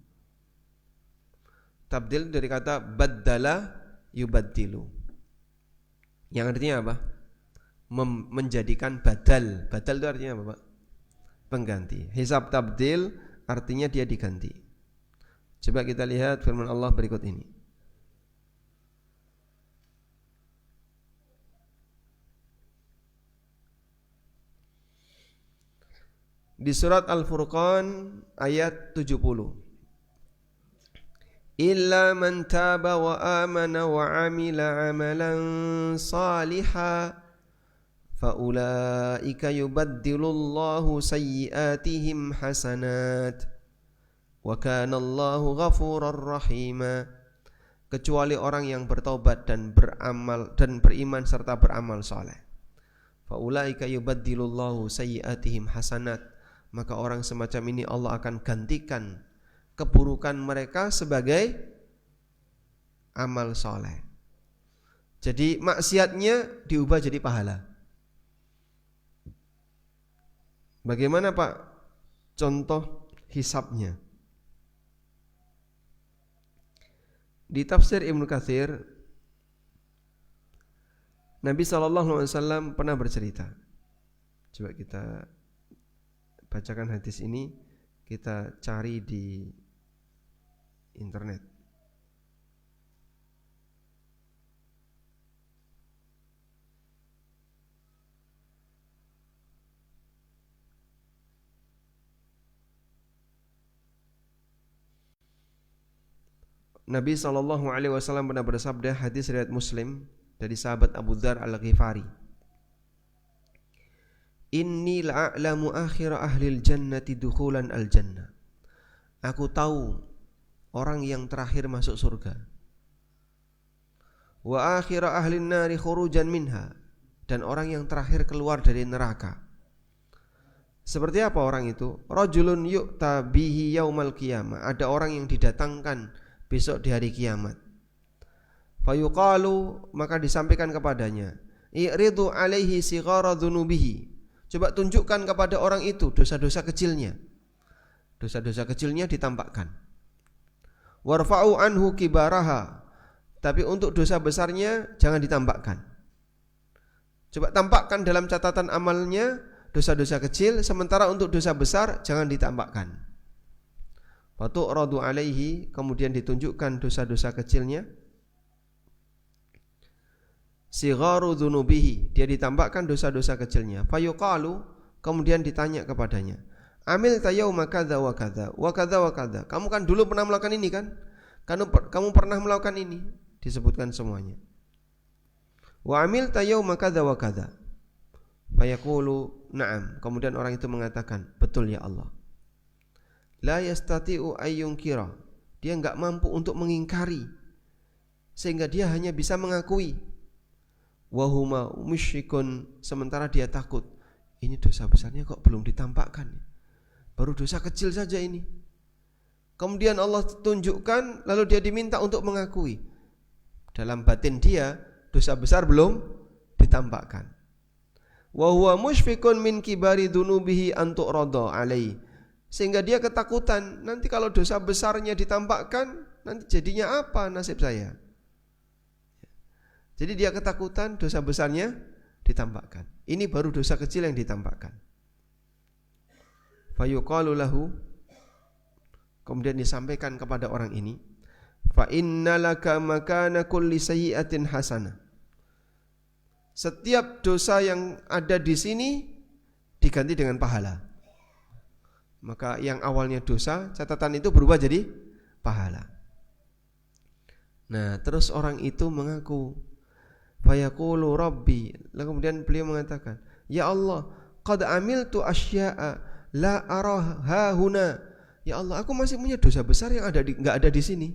Tabdil dari kata baddala yubaddilu. Yang artinya apa? Menjadikan badal. Badal itu artinya apa, Pak? Pengganti. Hisab tabdil artinya dia diganti. Coba kita lihat firman Allah berikut ini. Di surat Al-Furqan ayat 70. Illa man taba wa amana wa amila amalan salihan faulaika yubaddilullahu sayyiatihim hasanat wa kana Allahu ghafurar rahima. Kecuali orang yang bertobat dan beramal dan beriman serta beramal saleh. Faulaika yubaddilullahu sayyiatihim hasanat. Maka orang semacam ini Allah akan gantikan keburukan mereka sebagai amal soleh. Jadi maksiatnya diubah jadi pahala. Bagaimana Pak contoh hisabnya? Di tafsir Ibnu Katsir, Nabi SAW pernah bercerita. Coba kita bacakan hadis ini, kita cari di internet. Nabi SAW pernah bersabda, hadis riwayat Muslim dari sahabat Abu Dzar Al-Ghifari, Inni la'alamu akhira ahlil jannati dukhulan al-jannah. Aku tahu orang yang terakhir masuk surga. Wa akhira ahlin nari khurujan minha, dan orang yang terakhir keluar dari neraka. Seperti apa orang itu? Rajulun yu'ta bihi yaumal qiyamah. Ada orang yang didatangkan besok di hari kiamat. Fayuqalu, maka disampaikan kepadanya, i'ridu alaihi sighara dzunubihi. Coba tunjukkan kepada orang itu dosa-dosa kecilnya. Dosa-dosa kecilnya ditampakkan. Warfa'u anhu kibaraha. Tapi untuk dosa besarnya jangan ditampakkan. Coba tampakkan dalam catatan amalnya dosa-dosa kecil, sementara untuk dosa besar jangan ditampakkan. Fatu'radu alaihi, kemudian ditunjukkan dosa-dosa kecilnya. Sigharu dzunubihi, dia ditampakkan dosa-dosa kecilnya. Fayuqalu, kemudian ditanya kepadanya, amil tayauma kadza wa kadza wa kadza wa kadza. Kamu kan dulu pernah melakukan ini kan? Kamu pernah melakukan ini, disebutkan semuanya. Wa amil tayauma kadza wa kadza. Fayaqulu na'am, kemudian orang itu mengatakan, betul ya Allah. La yastati'u ayyunkira, dia enggak mampu untuk mengingkari, sehingga dia hanya bisa mengakui. Wa huma musyrikun, sementara dia takut, ini dosa besarnya kok belum ditampakkan, baru dosa kecil saja ini. Kemudian Allah tunjukkan, lalu dia diminta untuk mengakui. Dalam batin dia dosa besar belum ditampakkan. Wa huwa musyfiqun min kibari dunubihi an tu'rada alaihi, sehingga dia ketakutan, nanti kalau dosa besarnya ditampakkan, nanti jadinya apa nasib saya? Jadi dia ketakutan dosa besarnya ditampakkan. Ini baru dosa kecil yang ditampakkan. Fayuqalu lahu, kemudian disampaikan kepada orang ini, fa innalaka makana kulli sayyi'atin hasanah. Setiap dosa yang ada di sini diganti dengan pahala. Maka yang awalnya dosa, catatan itu berubah jadi pahala. Nah, terus orang itu mengaku, fayaqulu rabbi, lalu kemudian beliau mengatakan, ya Allah, qad amiltu asya'a la araha huna. Ya Allah, aku masih punya dosa besar yang enggak ada di sini.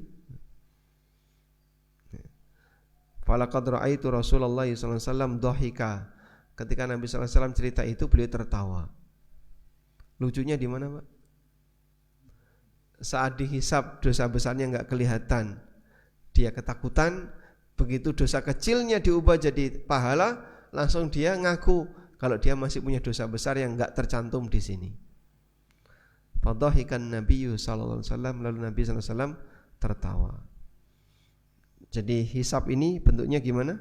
Falaqad ra'aitu Rasulullah sallallahu alaihi wasallam dhahika. Ketika Nabi sallallahu alaihi wasallam cerita itu, beliau tertawa. Lucunya di mana, Pak? Saat dihisab dosa besarnya enggak kelihatan, dia ketakutan. Begitu dosa kecilnya diubah jadi pahala, langsung dia ngaku kalau dia masih punya dosa besar yang enggak tercantum di sini. Fadhahikan Nabi sallallahu alaihi wasallam, lalu Nabi sallallahu alaihi wasallam tertawa. Jadi hisab ini bentuknya gimana?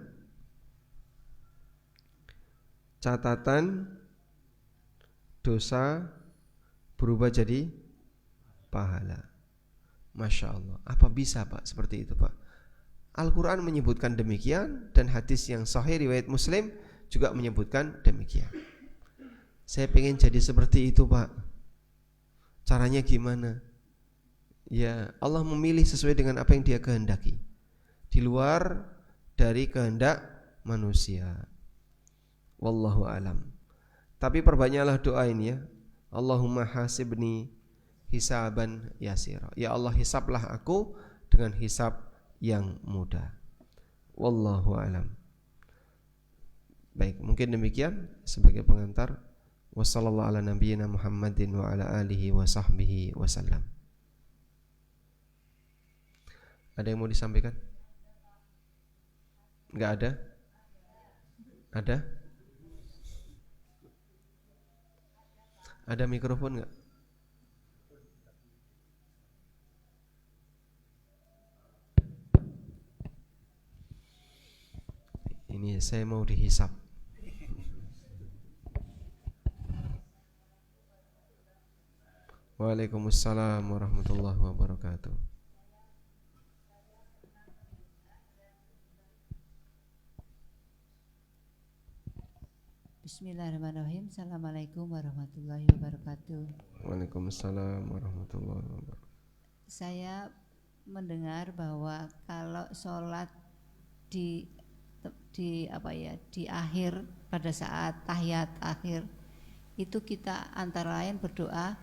Catatan dosa berubah jadi pahala. Masya Allah. Apa bisa Pak seperti itu Pak? Al-Quran menyebutkan demikian, dan hadis yang sahih riwayat Muslim juga menyebutkan demikian. Saya pengen jadi seperti itu Pak. Caranya gimana? Ya, Allah memilih sesuai dengan apa yang Dia kehendaki, di luar dari kehendak manusia. Wallahu alam. Tapi perbanyaklah doa ini ya. Allahumma hasibni hisaban yasira. Ya Allah, hisablah aku dengan hisab yang mudah. Wallahu alam. Baik, mungkin demikian sebagai pengantar. Wassallallahu ala nabiyyina Muhammadin wa ala alihi wa sahbihi wasallam. Ada yang mau disampaikan? Enggak ada? Ada? Ada mikrofon enggak? Ini saya mau dihisap. Waalaikumsalam warahmatullahi wabarakatuh. Bismillahirrahmanirrahim. Assalamualaikum warahmatullahi wabarakatuh. Waalaikumsalam warahmatullahi wabarakatuh. Saya mendengar bahwa kalau sholat di akhir, pada saat tahiyat akhir itu kita antara lain berdoa,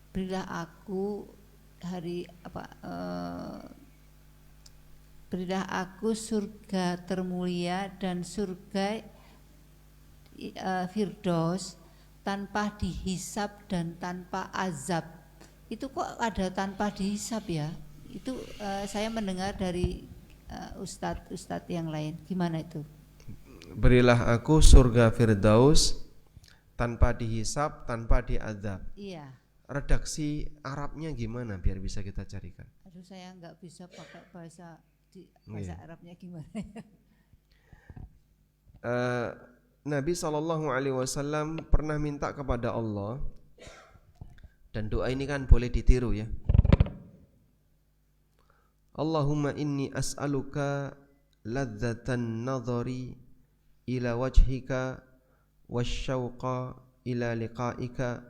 berilah aku berilah aku surga termulia dan surga Firdaus tanpa dihisab dan tanpa azab. Itu kok ada tanpa dihisab ya? Itu saya mendengar dari ustadz yang lain. Gimana itu? Berilah aku surga Firdaus tanpa dihisab, tanpa diazab. Iya. Redaksi Arabnya gimana biar bisa kita carikan? Aduh, saya nggak bisa pakai bahasa Arabnya gimana ya? Nabi SAW pernah minta kepada Allah, dan doa ini kan boleh ditiru ya. Allahumma inni as'aluka ladzatan nadhari ila wajhika wasyauqa ila liqa'ika.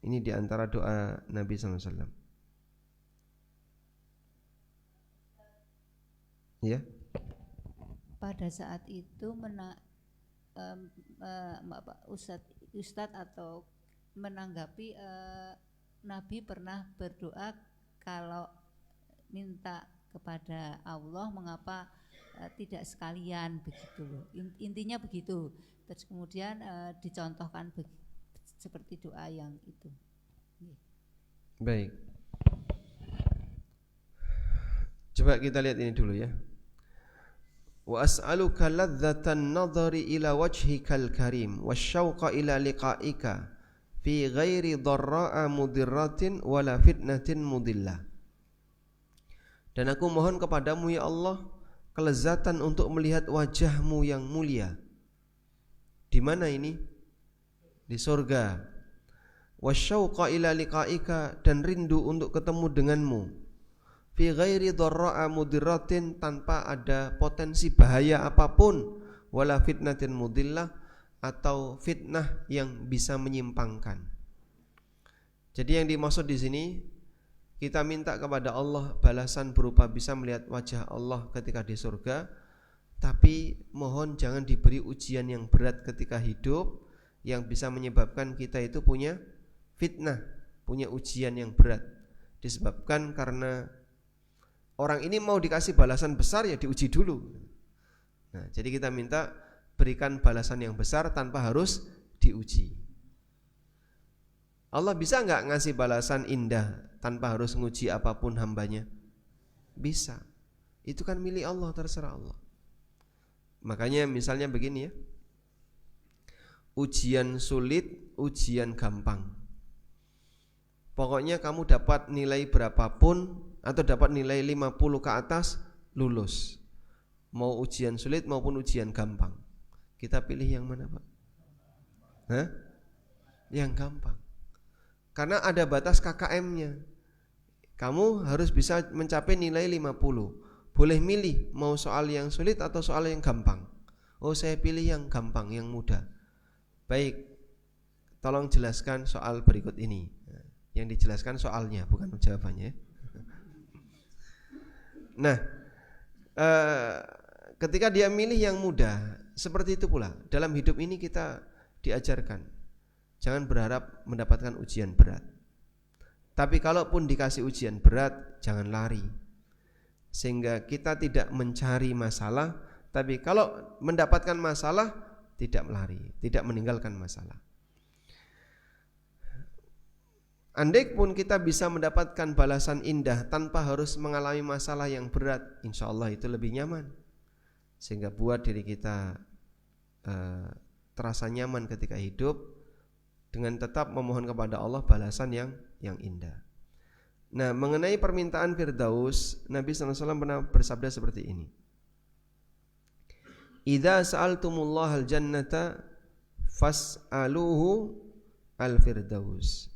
Ini diantara doa Nabi SAW. Ya. Pada saat itu Ustadz atau menanggapi Nabi pernah berdoa kalau minta kepada Allah mengapa tidak sekalian, begitu loh. Intinya begitu. Terus kemudian dicontohkan seperti doa yang itu. Baik. Coba kita lihat ini dulu ya. Wa as'aluka ladzatan nadhari ila wajhikal karim wasyauqa ila liqa'ika fi ghairi dharra'a mudirratin wala fitnatin mudillah. Dan aku mohon kepadamu ya Allah kelezatan untuk melihat wajahmu yang mulia. Di mana ini? Di surga. Wasyauqa ila liqa'ika, dan rindu untuk ketemu denganmu. Fi ghairi dharra'a mudirratin, tanpa ada potensi bahaya apapun, wala fitnatin mudillah, atau fitnah yang bisa menyimpangkan. Jadi yang dimaksud di sini, kita minta kepada Allah balasan berupa bisa melihat wajah Allah ketika di surga, tapi mohon jangan diberi ujian yang berat ketika hidup yang bisa menyebabkan kita itu punya fitnah, punya ujian yang berat. Disebabkan karena orang ini mau dikasih balasan besar ya diuji dulu. Nah, jadi kita minta berikan balasan yang besar tanpa harus diuji. Allah bisa enggak ngasih balasan indah tanpa harus nguji apapun hambanya? Bisa. Itu kan milik Allah, terserah Allah. Makanya misalnya begini ya, ujian sulit, ujian gampang. Pokoknya kamu dapat nilai berapapun atau dapat nilai 50 ke atas, lulus. Mau ujian sulit maupun ujian gampang, kita pilih yang mana Pak? Hah? Yang gampang. Karena ada batas KKM-nya. Kamu harus bisa mencapai nilai 50. Boleh milih mau soal yang sulit atau soal yang gampang. Oh, saya pilih yang gampang, yang mudah. Baik, tolong jelaskan soal berikut ini. Yang dijelaskan soalnya, bukan jawabannya. Nah, ketika dia milih yang mudah, seperti itu pula dalam hidup ini kita diajarkan, jangan berharap mendapatkan ujian berat. Tapi kalaupun dikasih ujian berat, jangan lari, sehingga kita tidak mencari masalah. Tapi kalau mendapatkan masalah, tidak melari, tidak meninggalkan masalah. Andai pun kita bisa mendapatkan balasan indah tanpa harus mengalami masalah yang berat, insya Allah itu lebih nyaman. Sehingga buat diri kita terasa nyaman ketika hidup dengan tetap memohon kepada Allah balasan yang indah. Nah, mengenai permintaan Firdaus, Nabi SAW pernah bersabda seperti ini. Idza sa'altumullaha al-jannata fas'aluhu al-firdaus.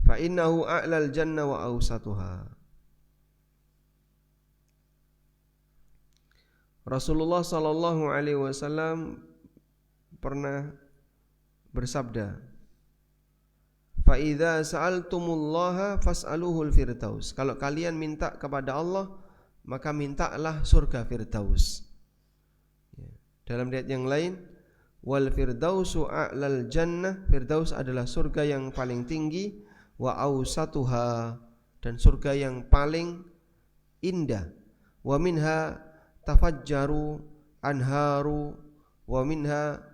Fa innahu a'lal jannah wa awsatuha. Rasulullah sallallahu alaihi wasallam pernah bersabda, fa idza sa'altumullaha fas'aluhul firdaus. Kalau kalian minta kepada Allah, maka mintalah surga Firdaus. Dalam riwayat yang lain, wal firdausu a'lal jannah, Firdaus adalah surga yang paling tinggi, wa awsatuha, dan surga yang paling indah. Wa minha tafajjaru anharu wa minha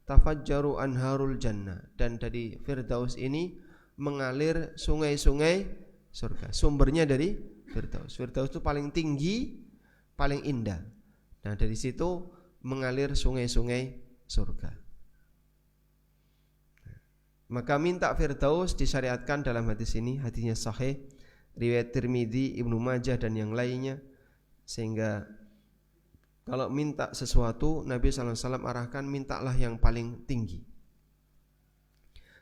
tafajjaru anharul jannah, dan dari Firdaus ini mengalir sungai-sungai surga. Sumbernya dari Firdaus. Firdaus itu paling tinggi, paling indah. Nah, dari situ mengalir sungai-sungai surga. Maka minta Firdaus disyariatkan dalam hadis ini. Hadisnya sahih, riwayat Tirmidzi, Ibnu Majah dan yang lainnya. Sehingga kalau minta sesuatu, Nabi SAW arahkan mintalah yang paling tinggi.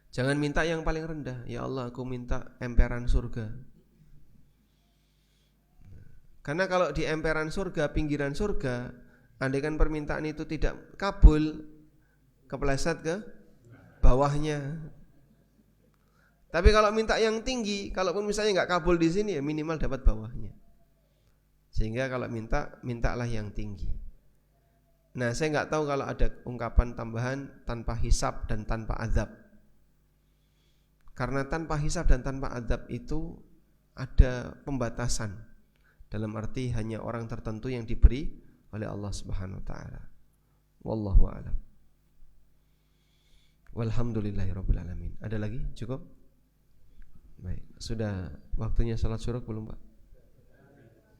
Jangan minta yang paling rendah. Ya Allah, aku minta emperan surga. Karena kalau di emperan surga, pinggiran surga, andaikan permintaan itu tidak kabul, kepleset ke bawahnya. Tapi kalau minta yang tinggi, kalaupun misalnya nggak kabul di sini, ya minimal dapat bawahnya. Sehingga kalau mintalah yang tinggi. Nah, saya nggak tahu kalau ada ungkapan tambahan tanpa hisab dan tanpa azab. Karena tanpa hisab dan tanpa azab itu ada pembatasan. Dalam arti hanya orang tertentu yang diberi oleh Allah Subhanahu wa taala. Wallahu a'lam. Walhamdulillahirabbil alamin. Ada lagi? Cukup? Baik, sudah waktunya salat syuruk belum, Pak?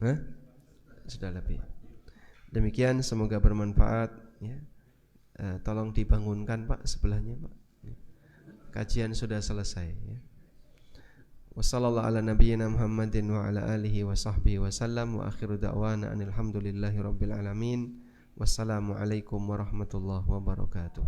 Hah? Sudah lebih. Demikian, semoga bermanfaat ya. Tolong dibangunkan Pak sebelahnya, Pak. Kajian sudah selesai ya. Wassallallahu ala nabiyyina Muhammadin wa ala alihi wa sahbihi wa sallam, wa akhiru da'wana anil hamdulillahi rabbil alamin. Wassalamu alaikum warahmatullahi wabarakatuh.